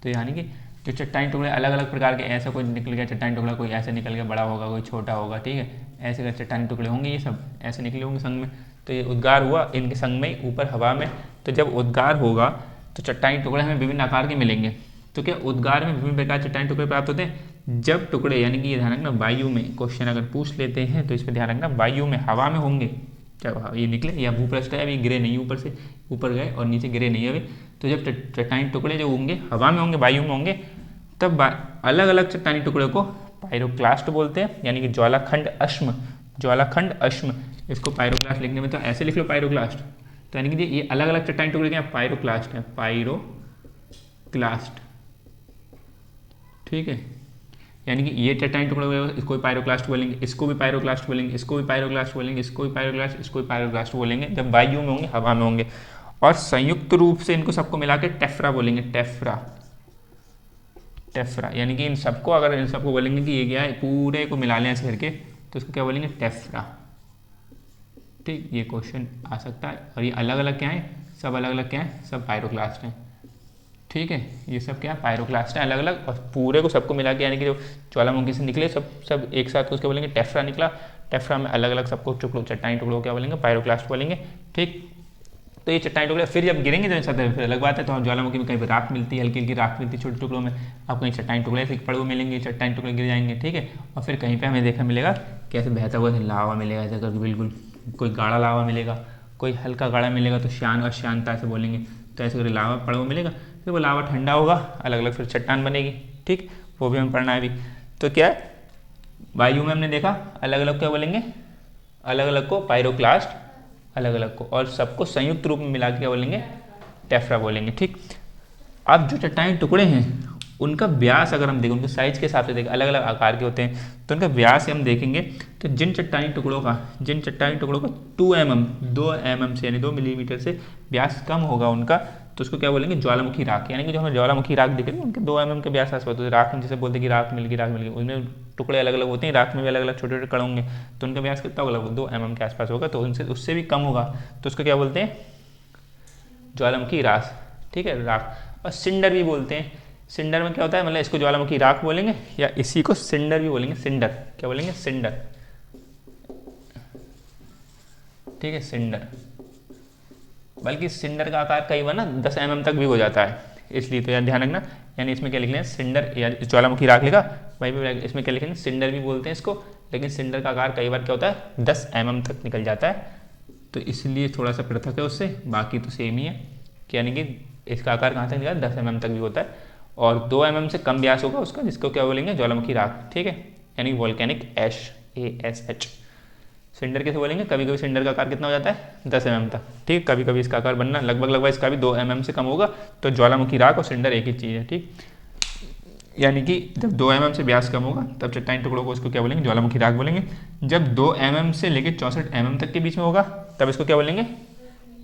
तो यानी कि जो चट्टानी टुकड़े अलग अलग प्रकार के, ऐसा कोई निकल गया चट्टानी टुकड़ा, कोई ऐसे निकल गया बड़ा होगा, कोई छोटा होगा, ठीक है, ऐसे कर चट्टानी टुकड़े होंगे, ये सब ऐसे निकले होंगे संग में, तो ये उद्गार हुआ इनके संग में ऊपर हवा में। तो जब उद्गार होगा तो चट्टानी टुकड़े हमें विभिन्न आकार के मिलेंगे। तो क्या उद्गार में विभिन्न प्रकार चट्टानी टुकड़े प्राप्त होते हैं जब टुकड़े, यानी कि ये ध्यान रखना वायु में, क्वेश्चन अगर पूछ लेते हैं तो इस पर ध्यान रखना, वायु में, हवा में होंगे, क्या ये निकले या भूपृष्ठ है, अभी गिरे नहीं, ऊपर से ऊपर गए और नीचे गिरे नहीं अभी, तो जब चट्टानी टुकड़े जो होंगे हवा में होंगे, वायु में होंगे, तब अलग अलग चट्टानी टुकड़े को पायरोक्लास्ट बोलते हैं, यानी कि ज्वालाखंड अश्म, ज्वालाखंड अश्म, इसको पायरोक्लास्ट लिखने में तो ऐसे लिख लो पायरोक्लास्ट, तो यानी कि ये अलग अलग चट्टानी टुकड़े क्या पायरोक्लास्ट है, पायरोक्लास्ट, ठीक है, यानी कि ये चट्टानी टुकड़े इसको भी पायरोक्लास्ट बोलेंगे, इसको भी पायरोक्लास्ट बोलेंगे, इसको भी पायरोक्लास्ट बोलेंगे, इसको भी पायरोक्लास्ट, इसको भी पायरोक्लास्ट बोलेंगे जब वायु में होंगे, हवा में होंगे, और संयुक्त रूप से इनको सबको मिला के टेफ्रा बोलेंगे, टेफ्रा, टेफ्रा, यानी कि इन सबको, अगर इन सबको बोलेंगे कि ये क्या है, पूरे को मिला लें ऐसे करके, तो इसको क्या बोलेंगे, टेफ्रा, ठीक, ये क्वेश्चन आ सकता है। और ये अलग अलग क्या है, सब अलग अलग क्या है, सब पायरोक्लास्ट हैं, ठीक है, ये सब क्या है पायरोक्लास्ट है अलग अलग, और पूरे को सबको मिला के, यानी कि जो ज्वालामुखी से निकले सब एक साथ उसके बोलेंगे टेफ्रा निकला, टेफ्रा में अलग अलग सबको टुकड़ों, चट्टानी टुकड़ों क्या बोलेंगे, पायरोक्लास्ट बोलेंगे, ठीक। तो ये चट्टानी टुकड़े फिर जब गिरेंगे तो साथ फिर अलग बात है, तो ज्वालामुखी में कहीं पर राख मिलती है, हल्की हल्की राख मिलती है छोटे टुकड़ों में, आप कहीं चट्टानी टुकड़े से पड़े हुए मिलेंगे, चट्टानी टुकड़े गिर जाएंगे, ठीक है, और फिर कहीं पे हमें देखने मिलेगा कैसे बहता हुआ लावा मिलेगा, ऐसा करके बिल्कुल, कोई गाढ़ा लावा मिलेगा, कोई हल्का गाढ़ा मिलेगा, तो शान और शांता से बोलेंगे, तो ऐसे करके लावा पड़ा हुआ मिलेगा, फिर वो लावा ठंडा होगा, अलग अलग फिर चट्टान बनेगी, ठीक, वो भी हमें पढ़ना है अभी। तो क्या है वायु में हमने देखा अलग अलग क्या बोलेंगे, अलग अलग को पायरोक्लास्ट, अलग अलग को, और सबको संयुक्त रूप में मिला के क्या बोलेंगे, टेफ्रा बोलेंगे, ठीक। अब जो चट्टानी टुकड़े हैं उनका व्यास अगर हम देखें, उनके साइज के हिसाब से देखें, अलग अलग आकार के होते हैं, तो उनका व्यास हम देखेंगे, तो जिन चट्टानी टुकड़ों का 2 mm से, यानी 2 मिलीमीटर से व्यास कम होगा उनका, तो उसको क्या बोलेंगे, ज्वालामुखी राख, यानी कि जो हमें ज्वालामुखी राख दिख रही है उनके 2 mm के व्यास आसपास होते हैं। राख में जैसे बोलते हैं कि राख मिल गई, उनमें टुकड़े अलग अलग होते हैं, राख में भी अलग अलग छोटे छोटे कण होंगे, तो उनका व्यास कितना होगा, 2 mm के आसपास होगा, तो उनसे उससे भी कम होगा, तो उसको क्या बोलते हैं, ज्वालामुखी राख, ठीक है, राख। और सिंडर भी बोलते हैं, सिंडर में क्या होता है, मतलब इसको ज्वालामुखी राख बोलेंगे, या इसी को सिंडर भी बोलेंगे, सिंडर, क्या बोलेंगे, सिंडर, ठीक है, सिंडर, बल्कि सिंडर का आकार कई बार ना 10 mm तक भी हो जाता है, इसलिए तो यार ध्यान रखना, यानी इसमें क्या लिख लें, सिंडर, या ज्वालामुखी राख लिखा भाई, इसमें क्या लिखेंगे, सिंडर भी बोलते हैं इसको, लेकिन सिलेंडर का आकार कई बार क्या होता है 10 mm तक निकल जाता है, तो इसलिए थोड़ा सा पृथक है उससे, बाकी तो सेम ही है। यानी कि इसका आकार कहाँ तक निकला 10 mm तक भी होता है, और 2 mm से कम व्यास होगा उसका, जिसको क्या बोलेंगे ज्वालामुखी राख, ठीक है, यानी वॉल्केनिक ऐश, ASH। सिलेंडर कैसे बोलेंगे, कभी कभी सिलेंडर का आकार कितना हो जाता है 10 mm तक, ठीक है, कभी कभी इसका आकार बनना लगभग इसका भी 2 mm से कम होगा, तो ज्वालामुखी राख और सिलेंडर एक ही चीज़ है, ठीक। यानी कि जब 2 mm से व्यास कम होगा तब चट्टानी टुकड़ों को उसको क्या बोलेंगे ज्वालामुखी राख बोलेंगे। जब 2 mm से लेकर 64 mm तक के बीच में होगा तब इसको क्या बोलेंगे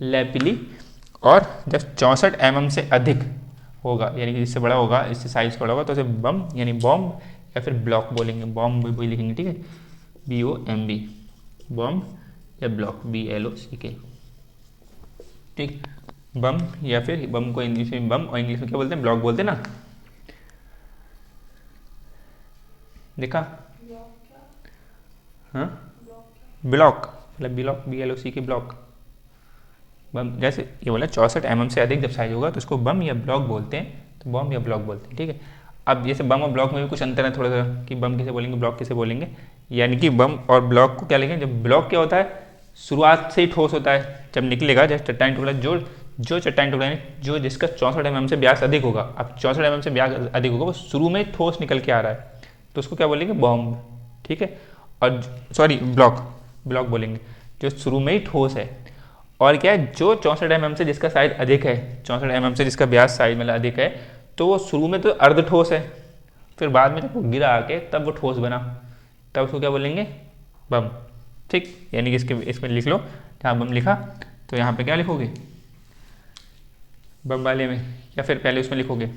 लैपिली, और जब 64 mm से अधिक होगा यानी कि जिससे बड़ा होगा, इससे साइज बड़ा होगा, तो उसे बम यानी बॉम्ब या फिर ब्लॉक बोलेंगे, बॉम्ब भी लिखेंगे, ठीक है, BOMB, बॉम्ब या ब्लॉक, BLOCK, ठीक। बम या फिर बम को इंग्लिश में बम और इंग्लिश में क्या बोलते हैं ब्लॉक बोलते हैं ना, देखा, हाँ ब्लॉक मतलब ब्लॉक, BLOCK ब्लॉक, बम। जैसे ये बोला 64 mm से अधिक जब साइज होगा तो उसको बम या ब्लॉक बोलते हैं, तो बम या ब्लॉक बोलते हैं, ठीक है। अब जैसे बम और ब्लॉक में भी कुछ अंतर है थोड़ा सा, कि बम किसे बोलेंगे ब्लॉक किसे बोलेंगे। यानी कि बम और ब्लॉक को क्या लिखेंगे, जब ब्लॉक क्या होता है शुरुआत से ही ठोस होता है, जब निकलेगा जैसे चट्टानी टुकड़ा, जो चट्टानी टुकड़ा जो जिसका 64 mm से व्यास अधिक होगा, अब 64 mm से व्यास अधिक होगा वो शुरू में ठोस निकल के आ रहा है, तो उसको क्या बोलेंगे बॉम्ब, ठीक है। और सॉरी ब्लॉक बोलेंगे जो शुरू में ही ठोस है। और क्या है, जो 64 mm से जिसका साइज अधिक है, 64 mm से जिसका व्यास साइज मतलब अधिक है, तो वो शुरू में तो अर्ध ठोस है, फिर बाद में जब वो गिरा आके तब वो ठोस बना, तब उसको क्या बोलेंगे बम, ठीक। यानी कि इसमें लिख लो, जहाँ बम लिखा तो यहाँ पे क्या लिखोगे बम वाले में, या फिर पहले उसमें लिखोगे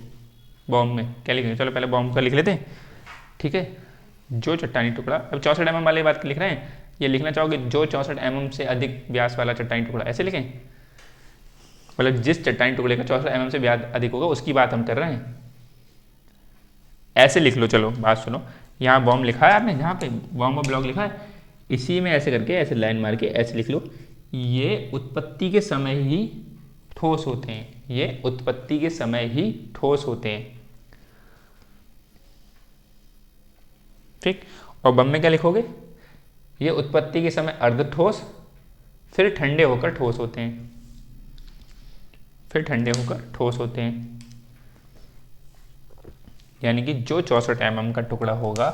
बॉम्ब में, क्या लिखेंगे, चलो पहले बॉम्ब का लिख लेते हैं, ठीक है। जो चट्टानी टुकड़ा, अब 64 mm वाले बात लिख रहे हैं, ये लिखना चाहोगे जो 64 mm से अधिक व्यास वाला चट्टानी टुकड़ा, ऐसे लिखें, मतलब जिस चट्टानी टुकड़े का 64 mm से व्यास अधिक होगा उसकी बात हम कर रहे हैं, ऐसे लिख लो। चलो बात सुनो, यहाँ बॉम्ब लिखा है आपने, जहाँ पे बॉम्ब और ब्लॉक लिखा है, इसी में ऐसे करके ऐसे लाइन मार के ऐसे लिख लो, ये उत्पत्ति के समय ही ठोस होते हैं, ये उत्पत्ति के समय ही ठोस होते हैं, ठीक। और बम में क्या लिखोगे, ये उत्पत्ति के समय अर्ध ठोस फिर ठंडे होकर ठोस होते हैं, फिर ठंडे होकर ठोस होते हैं। यानी कि जो 64 mm का टुकड़ा होगा,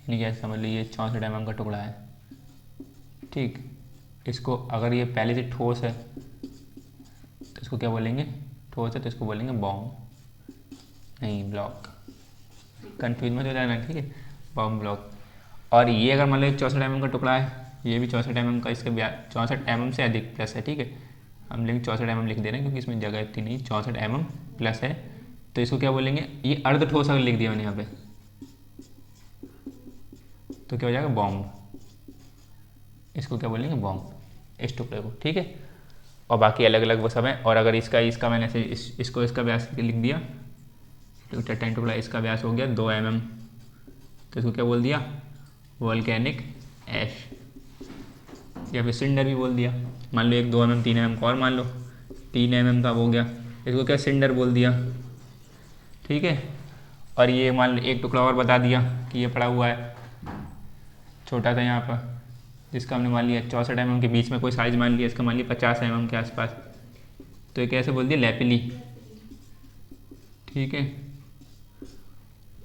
यानी कि समझ लीजिए 64 mm का टुकड़ा है, ठीक। इसको अगर ये पहले से ठोस है तो इसको क्या बोलेंगे, ठोस है तो इसको बोलेंगे बॉम्ब, नहीं ब्लॉक, कंफ्यूज मत हो जाना, ठीक है, बॉम्ब ब्लॉक। और ये अगर मान लो 64 mm का टुकड़ा है, ये भी 64 mm का, इसका 64 mm से अधिक प्लस है, ठीक है, हम लेकिन 64 mm लिख दे रहे हैं क्योंकि इसमें जगह इतनी नहीं, 64 mm प्लस है, तो इसको क्या बोलेंगे, ये अर्ध ठोस अगर लिख दिया मैंने यहाँ पे तो क्या हो जाएगा बॉम्ब, इसको क्या बोलेंगे बॉम्ब, इस टुकड़े को, ठीक है। और बाकी अलग अलग वो सब है। और अगर इसका मैंने ऐसे इसको इसका व्यास लिख दिया, तो चट्टानी टुकड़ा इसका व्यास हो गया 2 mm, तो इसको क्या बोल दिया वॉल्केनिक ऐश, या फिर सिलेंडर भी बोल दिया। मान लो एक 2 mm 3 mm का और मान लो 3 mm का हो गया, इसको क्या सिलेंडर बोल दिया, ठीक है। और ये मान लो एक टुकड़ा और बता दिया कि ये पड़ा हुआ है छोटा सा यहाँ पर, जिसका हमने मान लिया 64 mm के बीच में कोई साइज मान लिया, इसका मान लिया 50 mm के आसपास, तो ये कैसे बोल दिया लैपिली, ठीक है।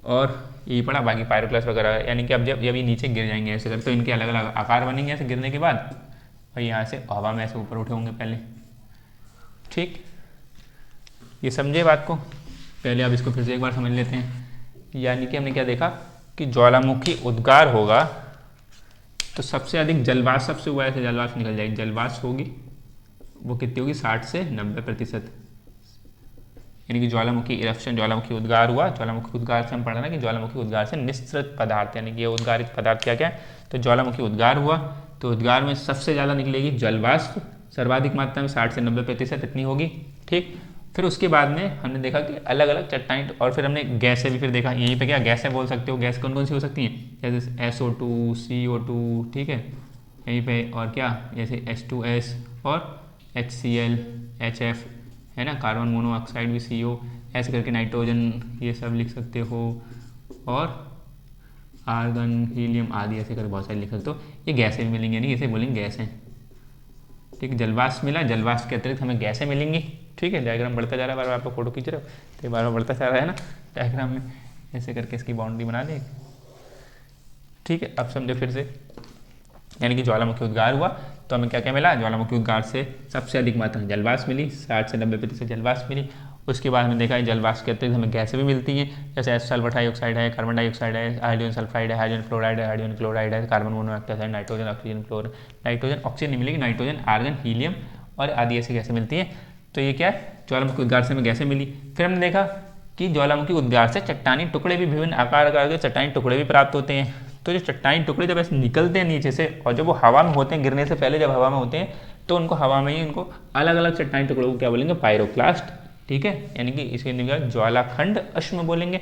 और ये पड़ा बाकी पायरोक्लास वगैरह, यानी कि अब जब ये नीचे गिर जाएंगे ऐसे करके तो इनके अलग अलग आकार बनेंगे ऐसे गिरने के बाद, और यहाँ से हवा में ऐसे ऊपर उठे होंगे पहले, ठीक। ये समझे बात को, पहले आप इसको फिर से एक बार समझ लेते हैं। यानी कि हमने क्या देखा कि ज्वालामुखी उद्गार होगा तो सबसे अधिक जलवाष्प, सबसे ऊपर ऐसे जलवाष्प निकल जाएगी, जलवाष्प होगी वो कितनी होगी 60 से 90%, यानी कि ज्वालामुखी इरप्शन, ज्वालामुखी उद्गार हुआ, ज्वालामुखी उद्गार से हम पढ़ा ना कि ज्वालामुखी उद्गार से निस्सृत पदार्थ, यानी कि ये उद्गारित पदार्थ क्या क्या है, तो ज्वालामुखी उद्गार हुआ तो उद्गार में सबसे ज़्यादा निकलेगी जलवाष्प, सर्वाधिक मात्रा में 60 से 90% इतनी होगी, ठीक। फिर उसके बाद में हमने देखा कि अलग अलग चट्टानी, और फिर हमने गैसें भी फिर देखा, यहीं पे क्या गैसें बोल सकते हो, गैस कौन कौन सी हो सकती हैं, जैसे SO2 CO2, ठीक है, यहीं पे, और क्या जैसे H2S और HCl HF, है ना, कार्बन मोनोऑक्साइड भी CO, ऐसे करके नाइट्रोजन ये सब लिख सकते हो, और आर्गन, हीलियम आदि ऐसे करके बहुत सारे लिख सकते हो। ये गैसें भी मिलेंगी, यानी इसे बोलेंगे गैसें। ठीक है, जलवाष्प मिला, जलवाष्प के अतिरिक्त हमें गैसें मिलेंगी। ठीक है, डायग्राम बढ़ता जा रहा है, बार बार आप फोटो खींच रहे हो तो बार बार बढ़ता जा रहा है ना डायग्राम में, ऐसे करके इसकी बाउंड्री बना दें। ठीक है, अब समझो फिर से, यानी कि ज्वालामुखी उद्गार हुआ तो हमें क्या क्या मिला, ज्वालामुखी उद्गार से सबसे अधिक मात्रा में जलवाष्प मिली, 60 से 90% जलवाष्प मिली। उसके बाद हमने देखा है जलवाष्प के अतिरिक्त हमें गैसें भी मिलती हैं, जैसे सल्फर डाइऑक्साइड है, कार्बन डाइऑक्साइड है, हाइड्रोजन सल्फाइड है, हाइड्रोजन फ्लोराइड है, हाइड्रोजन क्लोराइड है, कार्बन मोनोऑक्साइड, नाइट्रोजन, ऑक्सीजन, क्लोर, नाइट्रोजन ऑक्सीजन नहीं मिलेगी, नाइट्रोजन, आर्गन, हीलियम और आदि ऐसी गैसें मिलती हैं। तो ये क्या है, ज्वालामुखी उद्गार से हमें गैसें मिली। फिर हमने देखा कि ज्वालामुखी उद्गार से चट्टानी टुकड़े भी, विभिन्न आकार के चट्टानी टुकड़े भी प्राप्त होते हैं। तो जो चट्टानी टुकड़े जब ऐसे निकलते हैं नीचे से, और जब वो हवा में होते हैं, गिरने से पहले जब हवा में होते हैं, तो उनको हवा में ही उनको अलग अलग चट्टानी टुकड़ों को क्या बोलेंगे, पायरोक्लास्ट। ठीक है, यानी कि इसके निकल ज्वालाखंड अश्म बोलेंगे।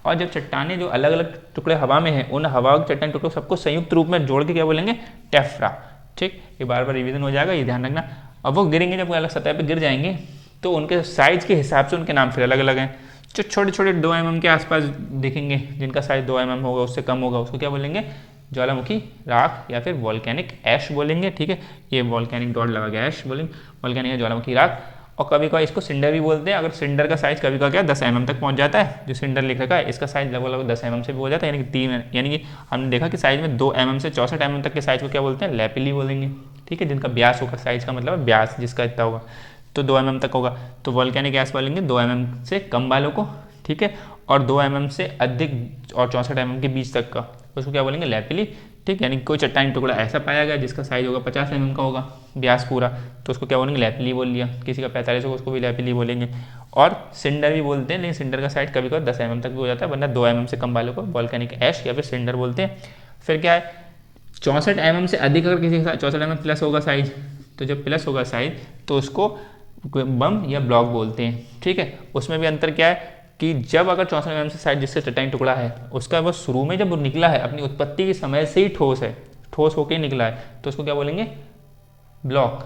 और जब चट्टाने जो अलग अलग टुकड़े हवा में हैं, उन हवा के चट्टानी टुकड़ों सबको संयुक्त रूप में जोड़ के क्या बोलेंगे, टेफ्रा। ठीक, ये बार बार रिवीजन हो जाएगा, ये ध्यान रखना। अब वो गिरेंगे, जब अलग सतह पर गिर जाएंगे तो उनके साइज के हिसाब से उनके नाम फिर अलग अलग हैं। जो छोटे छोटे 2 mm के आसपास दिखेंगे, जिनका साइज 2 mm होगा, उससे कम होगा, उसको क्या बोलेंगे, ज्वालामुखी राख या फिर वॉल्केनिक ऐश बोलेंगे। ठीक है, ये वॉल्केनिक डॉट लगा गया, ऐश बोलेंगे, वॉल्केनिक ज्वालामुखी राख। और कभी कभी इसको सिंडर भी बोलते हैं, अगर सिंडर का साइज कभी का क्या 10 mm तक पहुंच जाता है, जो सिंडर लिख रखा है इसका साइज लगभग 10 mm से भी हो जाता है, यानी कि 3, यानी कि हमने देखा कि साइज में 2 mm से 64 mm तक के साइज को क्या बोलते हैं, लैपिली बोलेंगे। ठीक है, जिनका ब्यास होगा, साइज का मतलब ब्यास जिसका इतना होगा, तो 2 mm तक होगा, तो वॉल्केनिक ऐश बोलेंगे 2 mm से कम वालों को। ठीक है, और 2 mm से अधिक और 64 mm के बीच तक का, उसको क्या बोलेंगे, लैपिली। ठीक, यानी कोई चट्टानी टुकड़ा ऐसा पाया गया जिसका साइज होगा 50 mm का होगा, ब्यास पूरा, तो उसको क्या बोलेंगे, लैपिली बोल लिया। किसी का 45 होगा, उसको भी लैपिली बोलेंगे। और सिंडर भी बोलते हैं, लेकिन सिंडर का साइज कभी कभी 10 mm तक भी हो जाता है, वरना 2 mm से कम वालों को वॉल्केनिक ऐश या फिर सिंडर बोलते हैं। फिर क्या है, 64 mm से अधिक अगर किसी का 64 mm प्लस होगा साइज, तो जब प्लस होगा साइज तो उसको बम या ब्लॉक बोलते हैं। ठीक है, उसमें भी अंतर क्या है कि जब अगर 64 mm से साइज जिससे चट्टानी टुकड़ा है, उसका वो शुरू में जब वो निकला है अपनी उत्पत्ति के समय से ही ठोस है, ठोस होकर ही निकला है, तो उसको क्या बोलेंगे, ब्लॉक।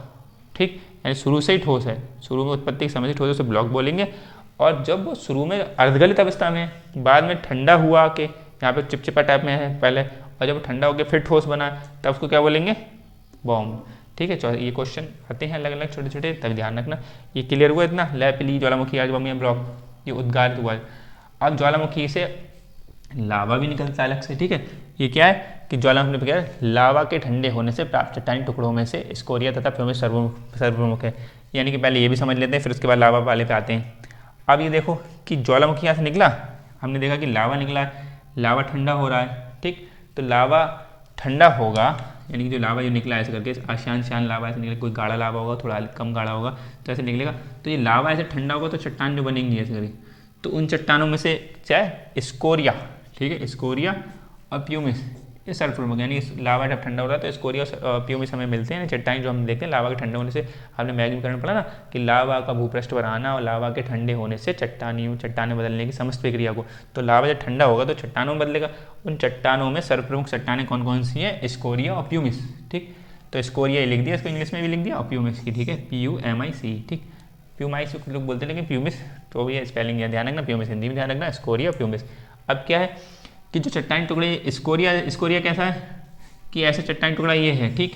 ठीक, यानी शुरू से ही ठोस है, शुरू में उत्पत्ति के समय से ठोस है, उसे ब्लॉक बोलेंगे। और जब वो शुरू में अर्धगलित अवस्था में, बाद में ठंडा हुआ कि यहाँ पे चिपचिपा टाइप में है पहले, और जब ठंडा होकर फिर ठोस बना, तब उसको क्या बोलेंगे, बॉम्ब। ठीक है, ये क्वेश्चन आते हैं अलग अलग छोटे छोटे, तब ध्यान रखना। ये क्लियर हुआ इतना, लैपिली, ज्वालामुखी, आज बम या ब्लॉक, ये उद्गार हुआ। अब ज्वालामुखी से लावा भी निकलता है अलग से। ठीक है, ये क्या है कि ज्वालामुखी में क्या है, लावा के ठंडे होने से प्राप्त चट्टानी टुकड़ों में से स्कोरिया तथा फ्यूमिस सर्वप्रमुख है। यानी कि पहले ये भी समझ लेते हैं, फिर उसके बाद लावा वाले पे आते हैं। अब ये देखो कि ज्वालामुखी यहाँ से निकला, हमने देखा कि लावा निकला, लावा ठंडा हो रहा है। ठीक, तो लावा ठंडा होगा, यानी कि जो लावा जो निकला ऐसे करके आशान शान लावा ऐसे निकले, कोई गाढ़ा लावा होगा, थोड़ा कम गाढ़ा होगा, तो ऐसे निकलेगा। तो ये लावा ऐसे ठंडा होगा तो चट्टान जो बनेंगी ऐसे करके, तो उन चट्टानों में से चाहे स्कोरिया, ठीक है, स्कोरिया और प्यूमिस, ये सर्वप्रमुख, यानी लावा जब ठंडा हो रहा है तो स्कोरिया और प्यूमिस हमें मिलते हैं। चट्टान जो हम देखते हैं लावा के ठंडे होने से, हमने मैग्नीकरण पढ़ा ना कि लावा का भूपृष्ठ पर आना और लावा के ठंडे होने से चट्टानें बदलने की समस्त प्रक्रिया को, तो लावा जब ठंडा होगा तो चट्टानों में बदलेगा। उन चट्टानों में सर्वप्रमुख चट्टानें कौन कौन सी हैं, स्कोरिया और प्यूमिस। ठीक, तो स्कोरिया ये लिख दिया, इसको इंग्लिश में भी लिख दिया, और प्यूमिस की, ठीक है, PUMIC। ठीक, प्यूमाइस लोग बोलते हैं, लेकिन प्यूमिस तो ये स्पेलिंग है, ध्यान रखना, प्यूमिस हिंदी में ध्यान रखना, स्कोरिया प्यूमिस। अब क्या है कि जो चट्टानी टुकड़े स्कोरिया कैसा है कि ऐसे चट्टानी टुकड़ा ये है। ठीक,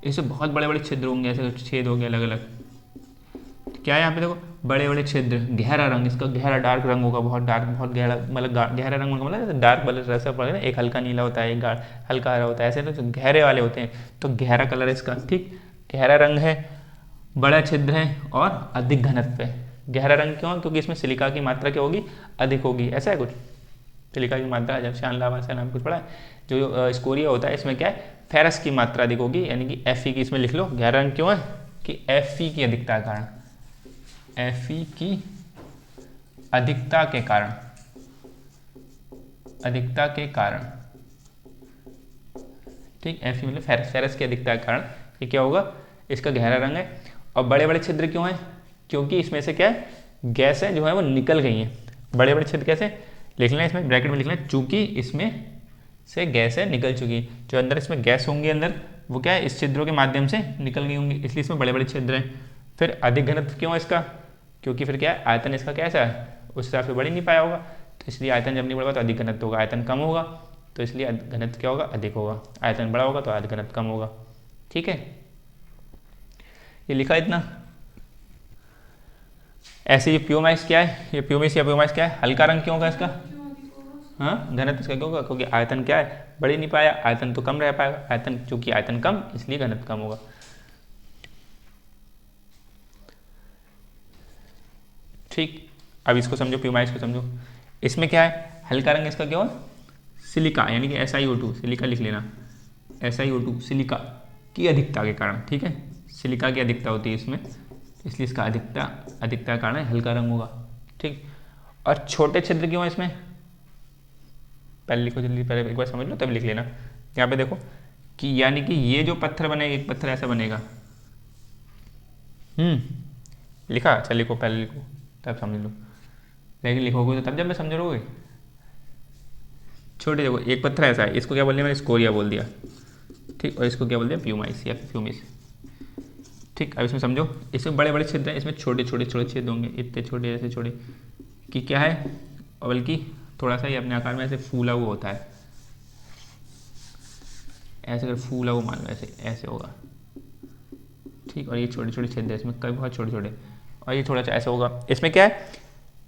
इससे बहुत बड़े बड़े छिद्र होंगे, ऐसे छेद होंगे अलग अलग। क्या है यहाँ पे देखो, बड़े बड़े छिद्र, गहरा रंग, इसका गहरा डार्क रंग होगा, बहुत डार्क, बहुत गहरा, मतलब गहरा रंग होगा, मतलब डार्क वाले रसा पड़ेगा, एक हल्का नीला होता है, एक हल्का हरा होता है, ऐसे तो गहरे वाले होते हैं, तो गहरा कलर है इसका। ठीक, गहरा रंग है, बड़ा छिद्र है और अधिक घनत्व है। गहरा रंग क्यों, क्योंकि इसमें सिलिका की मात्रा क्या होगी, अधिक होगी, ऐसा है कुछ, सिलिका की मात्रा, जब श्यान लावा से नाम कुछ पड़ा है। जो स्कोरिया होता है इसमें क्या है, फेरस की मात्रा अधिक होगी, यानी कि Fe की, इसमें लिख लो गहरा रंग क्यों है कि Fe की अधिकता के कारण, Fe की अधिकता के कारण, अधिकता के कारण। ठीक, Fe मतलब फेरस की अधिकता के कारण ये क्या होगा, इसका गहरा रंग है। और बड़े बड़े छिद्र क्यों है, क्योंकि इसमें से क्या है, गैसें जो है वो निकल गई हैं। बड़े बड़े छिद्र कैसे लिख लेना, इसमें ब्रैकेट में लिख लेना, चूंकि इसमें से गैसें निकल चुकी, जो अंदर इसमें गैस होंगी अंदर, वो क्या है, इस छिद्रों के माध्यम से निकल गई होंगी, इसलिए इसमें बड़े बड़े छिद्र हैं। फिर अधिक घनत्व क्यों है इसका, क्योंकि फिर क्या है, आयतन इसका कैसा है, उस हिसाब से बढ़ ही नहीं पाया होगा, तो इसलिए आयतन जब नहीं बढ़ेगा तो अधिक घनत्व होगा, आयतन कम होगा तो इसलिए घनत्व क्या होगा, अधिक होगा, आयतन बड़ा होगा तो घनत्व कम होगा। ठीक है, ये लिखा इतना। ऐसे ये प्योमाइस क्या है, ये प्योमिस या प्योमाइस क्या है, हल्का रंग क्यों होगा इसका, हाँ घनत्व इसका क्यों होगा, क्योंकि आयतन क्या है, बढ़ ही नहीं पाया, आयतन तो कम रह पाएगा, आयतन चूंकि आयतन कम इसलिए घनत्व कम होगा। ठीक, अब इसको समझो, प्यूमाइस को समझो। इसमें क्या है, हल्का रंग इसका क्या हो, सिलिका यानी कि SiO2, सिलिका लिख लेना, SiO2 सिलिका की अधिकता के कारण। ठीक है, सिलिका की अधिकता होती है इसमें, इसलिए इसका अधिकता के कारण हल्का रंग होगा। ठीक, और छोटे छिद्र क्यों है इसमें, पहले लिखो जल्दी, पहले एक बार समझ लो तब लिख लेना। यहाँ पे देखो कि यानी कि ये जो पत्थर बनेगा, एक पत्थर ऐसा बनेगा, लिखा, अच्छा लिखो, पहले लिखो तब समझ लो, लेकिन लिखोगे तो तब जब मैं समझोगे। छोटे देखो, एक पत्थर ऐसा है, इसको क्या बोल दिया मैंने, स्कोरिया बोल दिया। ठीक, और इसको क्या बोल दिया, प्यूमाइस या प्यूमिस। ठीक, अब इसमें समझो, इसमें बड़े बड़े छिद्र हैं, इसमें छोटे छोटे छेद होंगे, इतने छोटे ऐसे छोटे कि क्या है, और बल्कि थोड़ा सा ये अपने आकार में ऐसे फूला हुआ होता है, ऐसे अगर फूला हुआ मान लो, ऐसे ऐसे होगा। ठीक, और ये छोटे छोटे छेद है इसमें, कई बहुत छोटे छोटे, और ये थोड़ा सा ऐसा होगा। इसमें क्या है,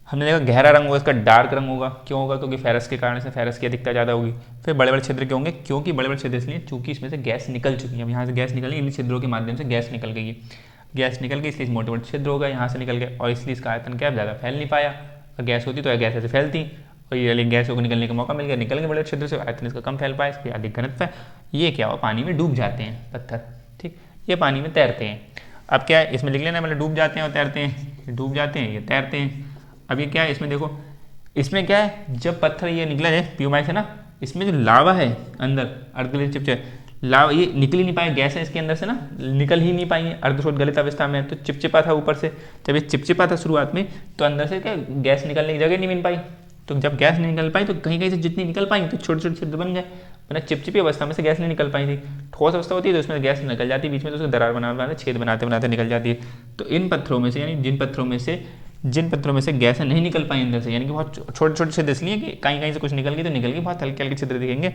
हमने देखा गहरा रंग होगा, इसका डार्क रंग होगा, क्यों होगा, क्योंकि फेरस के कारण से फेरस की अधिकता ज़्यादा होगी। फिर बड़े बड़े छिद्र क्यों होंगे, क्योंकि बड़े बड़े छिद्र इसलिए चूंकि इसमें से गैस निकल चुकी है, अब यहाँ से गैस निकल गई, इन छिद्रों के माध्यम से गैस निकल गई है, गैस निकल गई इसलिए मोटे मोटे छिद्र होगा, यहाँ से निकल गए, और इसलिए इसका आयतन क्या ज़्यादा फैल नहीं पाया। अगर गैस होती तो गैस ऐसे फैलती, और ये गैसों को निकलने का मौका मिल गया, निकल गए बड़े छिद्र से, आयतन इसका कम फैल पाया, इसके अधिक घनत्व है। ये क्या हुआ, पानी में डूब जाते हैं पत्थर। ठीक, ये पानी में तैरते हैं। अब क्या है, इसमें लिख लेना, मतलब डूब जाते हैं और तैरते हैं, डूब जाते हैं, ये तैरते हैं। अब ये क्या है, इसमें देखो, इसमें क्या है, जब पत्थर ये निकला है प्यूमाइस है ना, इसमें जो लावा है अंदर अर्धगलित चिपचिप लावा, ये निकल ही नहीं पाए, गैस है इसके अंदर से ना, निकल ही नहीं पाई है, अर्धशोध गलित अवस्था में, तो चिपचिपा था ऊपर से। जब ये चिपचिपा था शुरुआत में, तो अंदर से क्या गैस निकलने की जगह नहीं मिल पाई, तो जब गैस नहीं निकल पाई तो कहीं कहीं से जितनी निकल पाई तो छोटे छोटे छिद्र बन गए, वरना चिपचिपी अवस्था में से गैस नहीं निकल पाई थी। ठोस अवस्था होती है तो उसमें गैस निकल जाती है, बीच में तो उसको दरार बनाते छेद बनाते बनाते निकल जाती है। तो इन पत्थरों में से, यानी जिन पत्थरों में से गैस नहीं निकल पाई अंदर से, यानी कि बहुत छोटे छोटे छिद्र इसलिए कि कहीं कहीं से कुछ निकल गई तो निकल गई, बहुत हल्के हल्के छिद्र दिखेंगे,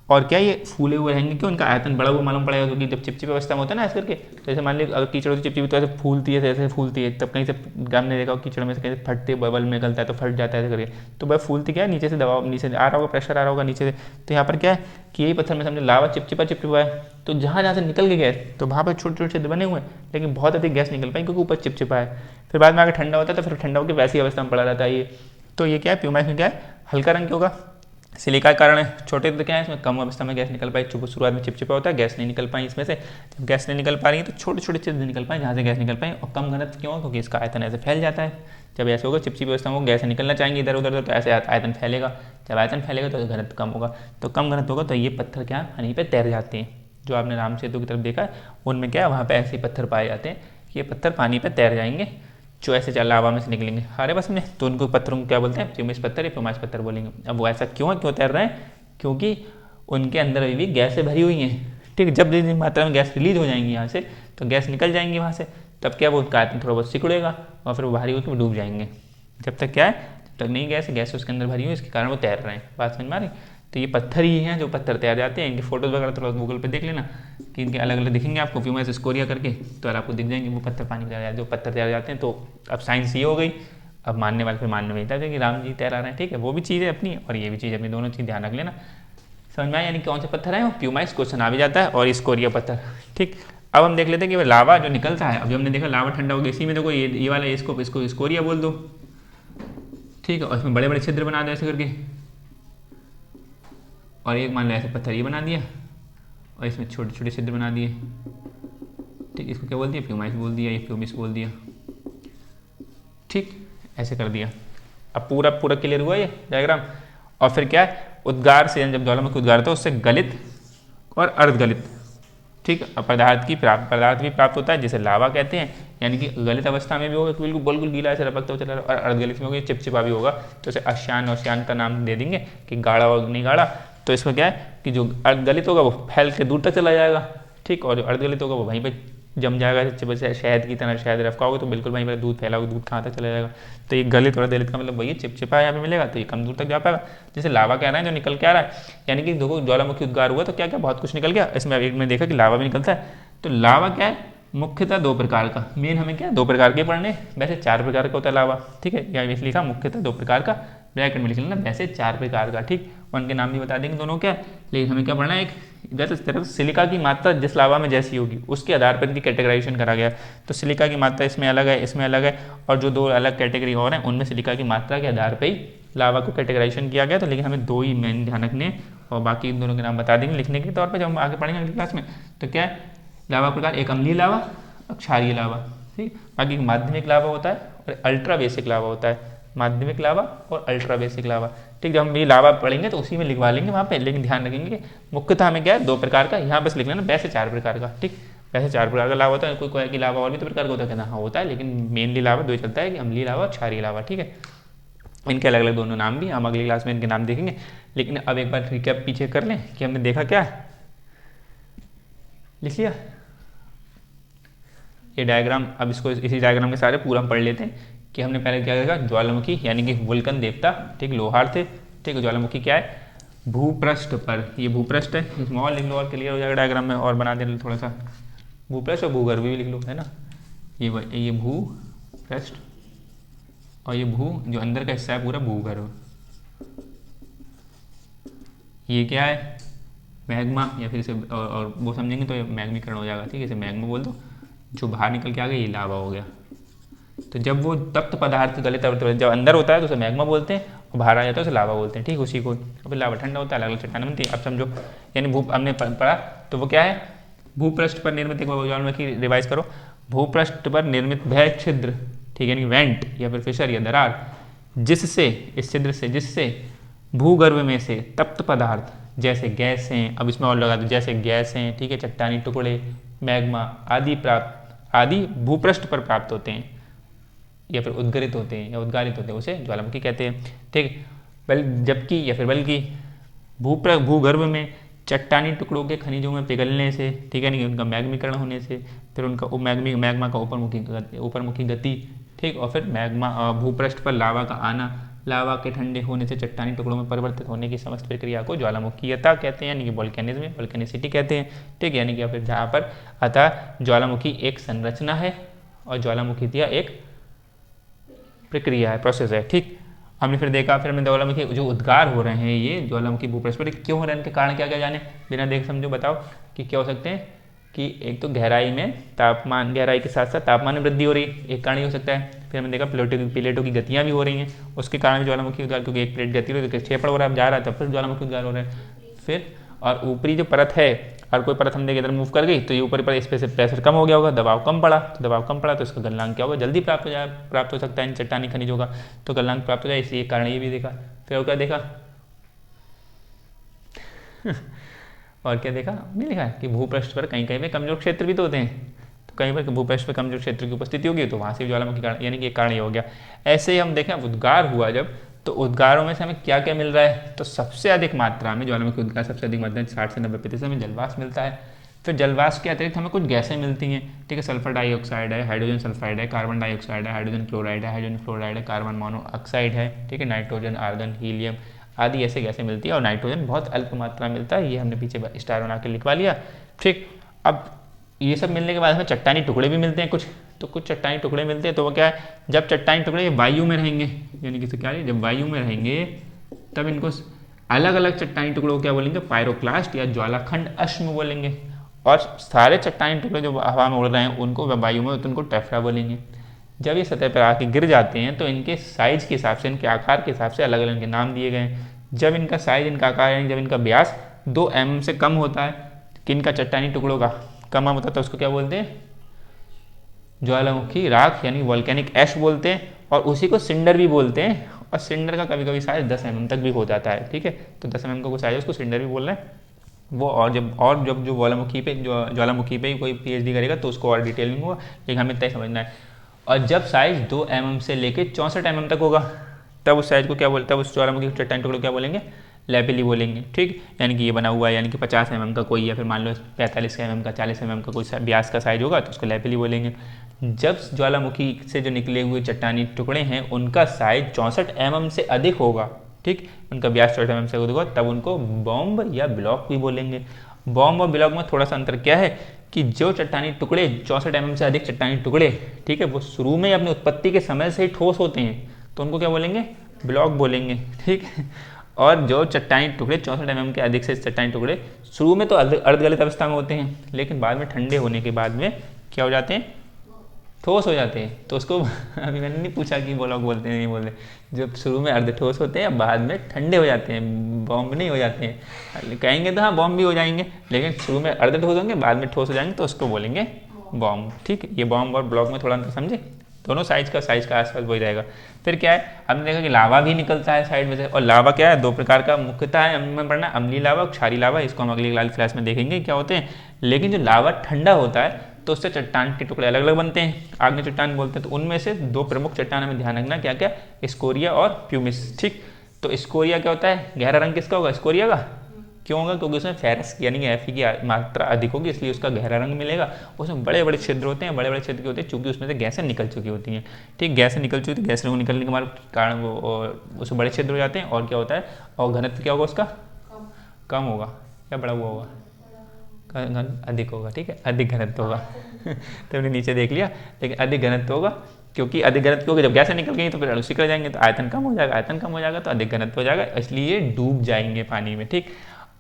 और क्या ये फूले हुए रहेंगे, क्यों, उनका आयतन बड़ा हुआ मालूम पड़ेगा, क्योंकि जब चिपचिपी अवस्था में होता है ना, ऐसे करके, जैसे मान लीजिए अगर कीचड़ होती चिपचिपी तो ऐसे फूलती है, ऐसे फूलती है, तब कहीं से हमने देखा कीचड़ में से कहीं से फटते बबल निकलता है तो फट जाता है ऐसे करके, तो वह फूलती क्या है, नीचे से दबाव नीचे आ रहा होगा, प्रेशर आ रहा होगा नीचे से। तो यहाँ पर क्या है कि यही पत्थर में समझो लावा चिपचिपा है, तो जहाँ जहाँ से निकल गई गैस, तो वहाँ पर छोटे छोटे छिद्र बने हुए हैं, लेकिन बहुत अधिक गैस निकल पाई क्योंकि ऊपर चिपचिपा है। फिर बाद में आगे ठंडा होता है तो फिर ठंडा होकर वैसी अवस्था में पड़ा रहता है ये। तो ये क्या है, प्यूमाइस में क्या है, हल्का रंग क्यों होगा, सिलिका के कारण है। छोटे तो क्या है, इसमें कम अवस्था में गैस निकल पाई, शुरुआत में चिपचिपा होता है, गैस नहीं निकल पाई इसमें से। जब गैस नहीं निकल पा रही है तो छोटे छोटे छिद्र निकल पाए जहाँ से गैस निकल पाए, और कम घनत्व क्यों, क्योंकि इसका आयतन ऐसे फैल जाता है। जब ऐसे होगा चिपचिपी अवस्था में गैस निकलना चाहेंगे इधर उधर, तो ऐसे आयतन फैलेगा, जब आयतन फैलेगा तो घनत्व कम होगा, तो कम घनत्व होगा तो ये पत्थर क्या पानी पे तैर जाते हैं। जो आपने राम सेतु की तरफ देखा है उनमें क्या है, वहाँ पे ऐसे पत्थर पाए जाते हैं, ये पत्थर पानी पे तैर जाएंगे, जो ऐसे चल लावा में से निकलेंगे। अरे बस में तो उनको पत्थरों को क्या बोलते हैं, प्यूमिस पत्थर या प्यूमाइस पत्थर बोलेंगे। अब वो ऐसा क्यों है, क्यों तैर रहे हैं, क्योंकि उनके अंदर अभी भी गैसें भरी हुई हैं। ठीक, जब जितनी मात्रा में गैस रिलीज हो जाएंगी यहाँ से, तो गैस निकल जाएंगी वहाँ से, तब क्या वो उनका आयतन थोड़ा बहुत सिकुड़ेगा और फिर वो भारी होकर डूब जाएंगे। जब तक क्या है, जब तक नहीं गैस उसके अंदर भरी हुई, इसके कारण वो तैर रहे हैं। बात समझ में आ रही। तो ये पत्थर ही हैं जो पत्थर तैर जाते हैं। इनकी फोटोज वगैरह थोड़ा गूगल पे देख लेना कि इनके अलग अलग दिखेंगे आपको, प्यूमाइस स्कोरिया करके, तो आपको दिख जाएंगे वो पत्थर पानी में तैर जाते हैं, जो पत्थर तैर जाते हैं। तो अब साइंस ये हो गई, अब मानने वाले फिर मानने में था कि राम जी तैरा रहे हैं। ठीक है, वो भी चीज़ है अपनी और ये भी चीज़ अपनी, दोनों चीज़ ध्यान रख लेना। समझ में आया, यानी कौन से पत्थर है, प्यूमाइस क्वेश्चन आ भी जाता है, और स्कोरिया पत्थर। ठीक, अब हम देख लेते हैं कि लावा जो निकलता है, अब जो हमने देखा लावा ठंडा हो गया, इसी में देखो ये वाला इसको स्कोरिया बोल दो। ठीक है, और इसमें बड़े बड़े छिद्र बना दो ऐसे करके, और एक मान लो ऐसे पत्थर ये बना दिया, और इसमें छोटे छोटे छिद्र बना दिए। ठीक, इसको क्या बोल दिया, प्यूमाइस बोल दिया, ये प्यूमिस बोल दिया। ठीक, ऐसे कर दिया। अब पूरा क्लियर हुआ ये डायग्राम। और फिर क्या है, उद्गार से जब ज्वालामुखी उद्गार होता है उससे गलित और अर्धगलित, ठीक, पदार्थ भी प्राप्त होता है, जिसे लावा कहते हैं, यानी कि गलित अवस्था में भी होगा बिल्कुल गीला ऐसे रपकता हुआ चला रहा, और अर्धगलित में होगा चिपचिपा भी होगा, तो इसे अश्यान और श्यान का नाम दे देंगे कि गाढ़ा और नहीं गाढ़ा। तो इसमें क्या है कि जो अर्धगलित होगा वो फैल के दूर तक चला जाएगा, ठीक, और जो अर्धगलित होगा वो वहीं पर जम जाएगा, जैसे शहद की तरह शहद रफकाओगे तो बिल्कुल वहीं पर दूध फैलाओगे, दूध कहाँ तक चला जाएगा। तो ये गलित और दलित का मतलब वही चिपचिपा यहाँ पे मिलेगा, तो ये कम दूर तक जा पाएगा। जैसे लावा कह रहे हैं जो निकल के आ रहा है, यानी कि देखो ज्वालामुखी उद्गार हुआ तो क्या क्या बहुत कुछ निकल गया। इसमें एक में देखा कि लावा भी निकलता है। तो लावा क्या है, मुख्यतः 2 प्रकार का, मेन हमें क्या 2 प्रकार के पढ़ने, वैसे 4 प्रकार का होता है लावा, ठीक है। या इसलिए लिखा मुख्यतः 2 प्रकार का, ब्रैकेट में लिख लेना वैसे 4 प्रकार का, ठीक। उनके नाम भी बता देंगे दोनों क्या, लेकिन हमें क्या पढ़ना है, एक इधर इस तरफ सिलिका की मात्रा जिस लावा में जैसी होगी उसके आधार पर इनकी कैटेगराइजेशन करा गया। तो सिलिका की मात्रा इसमें अलग है, इसमें अलग है, और जो 2 अलग कैटेगरी और हैं उनमें सिलिका की मात्रा के आधार पर ही लावा को कैटेगराइजेशन किया गया। तो लेकिन हमें 2 ही मेन ध्यान रखने, और बाकी इन दोनों के नाम बता देंगे लिखने के तौर पर जब हम आगे पढ़ेंगे अगली क्लास में। तो क्या है लावा प्रकार, एक अम्लीय लावा और क्षारीय लावा, ठीक। बाकी माध्यमिक लावा होता है और अल्ट्रा बेसिक लावा होता है, माध्यमिक लावा और अल्ट्रा बेसिक लावा, ठीक। जब हम ये लावा पढ़ेंगे तो उसी में लिखवा लेंगे वहाँ पे, लेकिन ध्यान रखेंगे कि मुख्यतः हमें क्या है 2 प्रकार का, यहाँ बस लिख लेना वैसे 4 प्रकार का, ठीक। वैसे 4 प्रकार का लावा होता है, कोई कोई कि लावा और भी 2 प्रकार का होता है, कहना हाँ होता है, लेकिन मेनली लावा 2 ही चलता है कि अम्लीय लावा और क्षारीय लावा, ठीक है। इनके अलग अलग दोनों नाम भी हम अगली क्लास में इनके नाम देखेंगे। लेकिन अब एक बार रिकैप पीछे कर लें कि हमने देखा क्या, लिख लिया ये डायग्राम। अब इसको इसी डायग्राम के सारे पूरा हम पढ़ लेते हैं कि हमने पहले क्या देखा, ज्वालामुखी यानी कि वुल्कन देवता, ठीक, लोहार थे, ठीक है। ज्वालामुखी क्या है, भूपृष्ठ पर, ये भूपृष्ठ है, स्मॉल लिख लो और क्लियर हो जाएगा डायग्राम में, और बना देना थोड़ा सा, भूपृष्ठ और भूगर्भ भी लिख लो, है ना। ये भूपृष्ठ और ये भू जो अंदर का हिस्सा है पूरा भूगर्भ। ये क्या है, मैग्मा, या फिर इसे और वो समझेंगे तो ये मैग्मीकरण हो जाएगा, ठीक है। इसे मैग्मा बोल दो। जो बाहर निकल के आ गया ये लावा हो गया। तो जब वो तप्त पदार्थ गलित जब अंदर होता है तो उसे मैग्मा बोलते हैं, और बाहर आ जाता है उसे लावा बोलते हैं, ठीक। उसी को फिर लावा ठंडा होता है, अलग अलग चट्टानें बनती है। अब समझो, यानी भू हमने पढ़ा तो वो क्या है, भूपृष्ठ पर निर्मित, की रिवाइज करो, भूपृष्ठ पर निर्मित भय छिद्र, ठीक है, यानी वेंट या फिर फिशर या दरार, जिससे इस छिद्र से, जिससे भूगर्भ में से तप्त पदार्थ जैसे गैसें, अब इसमें और लगा दो, जैसे गैसें, ठीक है, चट्टानी टुकड़े, मैग्मा आदि भूपृष्ठ पर प्राप्त होते हैं या फिर उद्गरित होते हैं या उद्गारित होते हैं, उसे ज्वालामुखी कहते हैं, ठीक। जबकि या फिर बल्कि भूगर्भ में चट्टानी टुकड़ों के खनिजों में पिघलने से, ठीक है, नहीं उनका मैग्मीकरण होने से, फिर उनका मैग्मा का ऊपरमुखी गति, ठीक, और फिर मैग्मा भूपृष्ठ पर लावा का आना, लावा के ठंडे होने से चट्टानी टुकड़ों में परिवर्तित होने की समस्त प्रक्रिया को ज्वालामुखीयता कहते हैं, यानी कि वोल्केनिज्म, वोल्केनिसिटी कहते हैं, ठीक, यानी कि फिर जहाँ पर अतः ज्वालामुखी एक संरचना है और ज्वालामुखीयता एक प्रक्रिया है, प्रोसेस है, ठीक। हमने फिर देखा, फिर हमने ज्वालामुखी जो उद्गार हो रहे हैं ये ज्वालामुखी भूपृष्ठ पर क्यों हो रहे हैं, इनके कारण क्या क्या जाने, बिना देख समझो बताओ कि क्या हो सकते हैं। कि एक तो गहराई में तापमान, गहराई के साथ साथ तापमान में वृद्धि हो रही है, एक कारण ही हो सकता है। फिर हमने देखा प्लेटों की गतियाँ भी हो रही हैं, उसके कारण भी ज्वालामुखी उद्गार, क्योंकि एक प्लेट गति हो रही है, क्षेपण हो रहा है, जा रहा है, तब फिर ज्वालामुखी उद्गार हो रहा है। फिर और ऊपरी जो परत है, और कोई परत हम देखें इधर मूव कर गई तो ये ऊपरी पर इस पे से प्रेशर कम हो गया होगा, दबाव कम पड़ा तो इसका गलनांक क्या होगा, जल्दी प्राप्त हो सकता है इन चट्टानी खनिजों का, तो गलनांक प्राप्त हो जाए, इसी कारण ये भी देखा। फिर और क्या देखा और क्या देखा, नहीं लिखा है कि भूपृष्ठ पर कहीं कहीं पे कमजोर क्षेत्र भी तो होते हैं, तो कहीं पर भूपृष्ठ पर कमजोर क्षेत्र की उपस्थिति होगी तो वहाँ से ज्वालामुखी कारण, यानी कि एक कारण ये हो गया। ऐसे ही हम देखें उद्गार हुआ जब, तो उद्गारों में से हमें क्या क्या मिल रहा है, तो सबसे अधिक मात्रा में ज्वालामुखी उद्गार, सबसे अधिक मात्रा में 60 से 90% हमें जलवाष्प मिलता है। फिर जलवाष्प के अतिरिक्त हमें कुछ गैसें मिलती हैं, ठीक है, सल्फर डाइऑक्साइड है, हाइड्रोजन सल्फाइड है, कार्बन डाइऑक्साइड है, हाइड्रोजन क्लोराइड है, हाइड्रोजन फ्लोराइड है, कार्बन मोनोऑक्साइड है, ठीक है, नाइट्रोजन, आर्गन, हीलियम आदि ऐसे गैसें मिलती है, और नाइट्रोजन बहुत अल्प मात्रा में मिलता है, ये हमने पीछे स्टार बना के लिखवा लिया, ठीक। अब ये सब मिलने के बाद हमें चट्टानी टुकड़े भी मिलते हैं कुछ, तो कुछ चट्टानी टुकड़े मिलते हैं, तो वो क्या है, जब चट्टानी टुकड़े वायु में रहेंगे, यानी कि क्या है, जब वायु में रहेंगे तब इनको अलग अलग चट्टानी टुकड़ों को क्या बोलेंगे, पायरोक्लास्ट या ज्वालाखंड अश्म बोलेंगे, और सारे चट्टानी टुकड़े जो हवा में उड़ रहे हैं उनको वायु में, तो उनको टेफ्रा बोलेंगे। जब ये सतह पर आके गिर जाते हैं तो इनके साइज के हिसाब से, इनके आकार के हिसाब से अलग अलग इनके नाम दिए गए हैं। जब इनका साइज, इनका आकार, यानी जब इनका व्यास 2 mm से कम होता है, किनका चट्टानी टुकड़ों का कम होता है, तो उसको क्या बोलते हैं, ज्वालामुखी राख यानी वोल्केनिक ऐश बोलते हैं, और उसी को सिंडर भी बोलते हैं, और सिंडर का कभी कभी साइज 10 mm तक भी हो जाता है, ठीक है, तो 10 mm का कोई साइज है उसको सिंडर भी बोल रहे हैं वो। और जब जो ज्वालामुखी पे कोई PhD करेगा तो उसको और डिटेलिंग होगा, लेकिन हमें इतना ही समझना है। और जब साइज 2 mm से लेके 64 mm तक होगा, तब उस साइज को क्या बोलते हैं, उस ज्वालामुखी चट्टानी टुकड़े क्या बोलेंगे, लैपिली बोलेंगे, ठीक। यानी कि ये बना हुआ है, यानी कि 50 mm का कोई, या फिर मान लो 45 mm का, 40 mm का कोई व्यास का साइज होगा तो उसको लैपिली बोलेंगे। जब ज्वालामुखी से जो निकले हुए चट्टानी टुकड़े हैं उनका साइज 64 mm से अधिक होगा, ठीक, उनका व्यास 64 mm से अधिक होगा, तब उनको बॉम्ब या ब्लॉक भी बोलेंगे। बॉम्ब और ब्लॉक में थोड़ा सा अंतर क्या है कि जो चट्टानी टुकड़े 64 mm से अधिक चट्टानी टुकड़े, ठीक है, वो शुरू में अपनी उत्पत्ति के समय से ही ठोस होते हैं तो उनको क्या बोलेंगे, ब्लॉक बोलेंगे, ठीक। और जो चट्टानी टुकड़े 64 mm के अधिक से चट्टानी टुकड़े शुरू में तो अर्धगलित अवस्था में होते हैं, लेकिन बाद में ठंडे होने के बाद में क्या हो जाते हैं, ठोस हो जाते हैं, तो उसको अभी मैंने नहीं पूछा कि ब्लॉक बोलते हैं नहीं बोलते, जब शुरू में अर्ध ठोस होते हैं बाद में ठंडे हो जाते हैं, बॉम्ब नहीं हो जाते हैं। कहेंगे तो हाँ बॉम्ब भी हो जाएंगे, लेकिन शुरू में अर्ध ठोस होंगे बाद में ठोस हो जाएंगे तो उसको बोलेंगे बॉम्ब, ठीक। ये बॉम्ब और ब्लॉक में थोड़ा अंतर समझे, दोनों साइज का आसपास वही रहेगा। फिर क्या है, हमने देखा कि लावा भी निकलता है साइड में से, और लावा क्या है, दो प्रकार का मुख्यतः है में पढ़ना, अम्लीय लावा और क्षारीय लावा, इसको हम अगली क्लास में देखेंगे क्या होते हैं। लेकिन जो लावा ठंडा होता है तो उससे चट्टान के टुकड़े अलग अलग बनते हैं, आग्नेय चट्टान बोलते हैं, तो उनमें से दो प्रमुख चट्टान हमें ध्यान रखना, क्या क्या, स्कोरिया और प्यूमिस, ठीक। तो स्कोरिया क्या होता है, गहरा रंग किसका होगा, स्कोरिया का, क्यों होगा, क्योंकि उसमें फेरस यानी कि Fe की मात्रा अधिक होगी, इसलिए उसका गहरा रंग मिलेगा। उसमें बड़े बड़े छिद्र होते हैं, बड़े बड़े छिद्र होते हैं चूंकि उसमें से गैसें निकल चुकी होती हैं, ठीक, गैसें निकल चुकी, गैसें निकलने के कारण वो उसमें बड़े छिद्र हो जाते हैं, और क्या होता है, और घनत्व क्या होगा उसका, कम होगा या बड़ा हुआ होगा, अधिक होगा, ठीक है, अधिक घनत्व होगा तो हमने नीचे देख लिया, लेकिन अधिक घनत्व होगा, क्योंकि अधिक घनत्व होगा, जब गैसें निकल गई तो फिर अणु सिकुड़ जाएंगे तो आयतन कम हो जाएगा, आयतन कम हो जाएगा तो अधिक घनत्व हो जाएगा, इसलिए डूब जाएंगे पानी में, ठीक।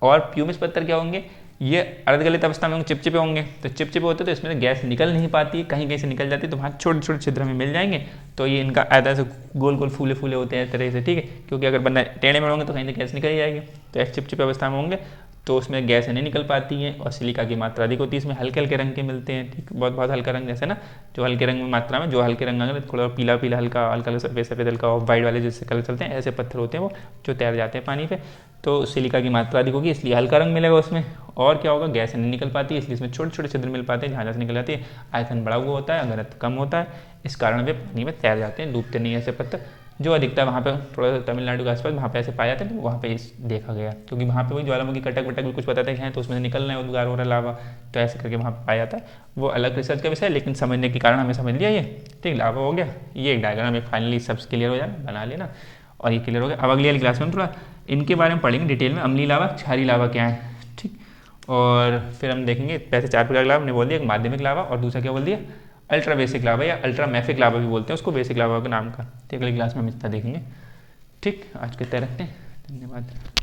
और प्यूमिस पत्थर क्या होंगे, ये अर्धगलित अवस्था में चिपचिपे होंगे, तो चिपचिपे होते तो इसमें गैस निकल नहीं पाती, कहीं कहीं से निकल जाती, तो वहाँ छोटे छोटे छिद्र में मिल जाएंगे, तो ये इनका ऐसा से गोल गोल फूले फूले होते हैं इस तरह से, ठीक है, क्योंकि अगर बंदा टेढ़े में होंगे तो कहीं से गैस निकल ही जाएगी, तो ऐसे चिपचिपे अवस्था में होंगे तो उसमें गैस नहीं निकल पाती हैं, और सिलिका की मात्रा अधिक होती है, इसमें हल्के हल्के रंग के मिलते हैं, ठीक, बहुत बहुत हल्का रंग, जैसे ना जो हल्के रंग में मात्रा में, जो हल्के रंग अगर थोड़ा पीला पीला हल्का हल्का सफ़ेद सफ़ेद हल्का ऑफ वाइट वाले जैसे कलर चलते हैं, ऐसे पत्थर होते हैं वो जो तैर जाते हैं पानी पे, तो सिलिका की मात्रा अधिक होगी इसलिए हल्का रंग मिलेगा उसमें, और क्या होगा, गैस नहीं निकल पाती है इसलिए इसमें छोटे छोटे छिद्र मिल पाते हैं, जहाँ से निकल जाती है, आयतन बड़ा हुआ होता है, घनत्व कम होता है, इस कारण वे पानी में तैर जाते हैं, डूबते नहीं ऐसे पत्थर, जो अधिकतर वहाँ पे थोड़ा सा तमिलनाडु के आसपास वहाँ पे ऐसे पाए जाते हैं, तो वहाँ पे इस देखा गया, क्योंकि वहाँ पे वही ज्वालामुखी कटक वटक भी कुछ बताते हैं तो उसमें से निकल रहे हैं उद्गार हो रहा है लावा, तो ऐसे करके वहाँ पे पाया जाता है, वो अलग रिसर्च का विषय है, लेकिन समझने के कारण हमें समझ लिया ये, ठीक, लावा हो गया, ये एक डायग्राम में फाइनली सब क्लियर हो जाए, बना लेना, और ये क्लियर हो गया। अब अगली वाली क्लास में हम थोड़ा इनके बारे में पढ़ेंगे डिटेल में, अम्लीय लावा, क्षारीय लावा क्या है, ठीक, और फिर हम देखेंगे वैसे 4 प्रकार लावा हमने बोल दिया, एक माध्यमिक लावा और दूसरा क्या बोल दिया, अल्ट्रा बेसिक लावा या अल्ट्रा मैफिक लावा भी बोलते हैं उसको, बेसिक लावा के नाम का, तो अगली क्लास में हम इतना देखेंगे, ठीक। आज के तरह रखते हैं, धन्यवाद।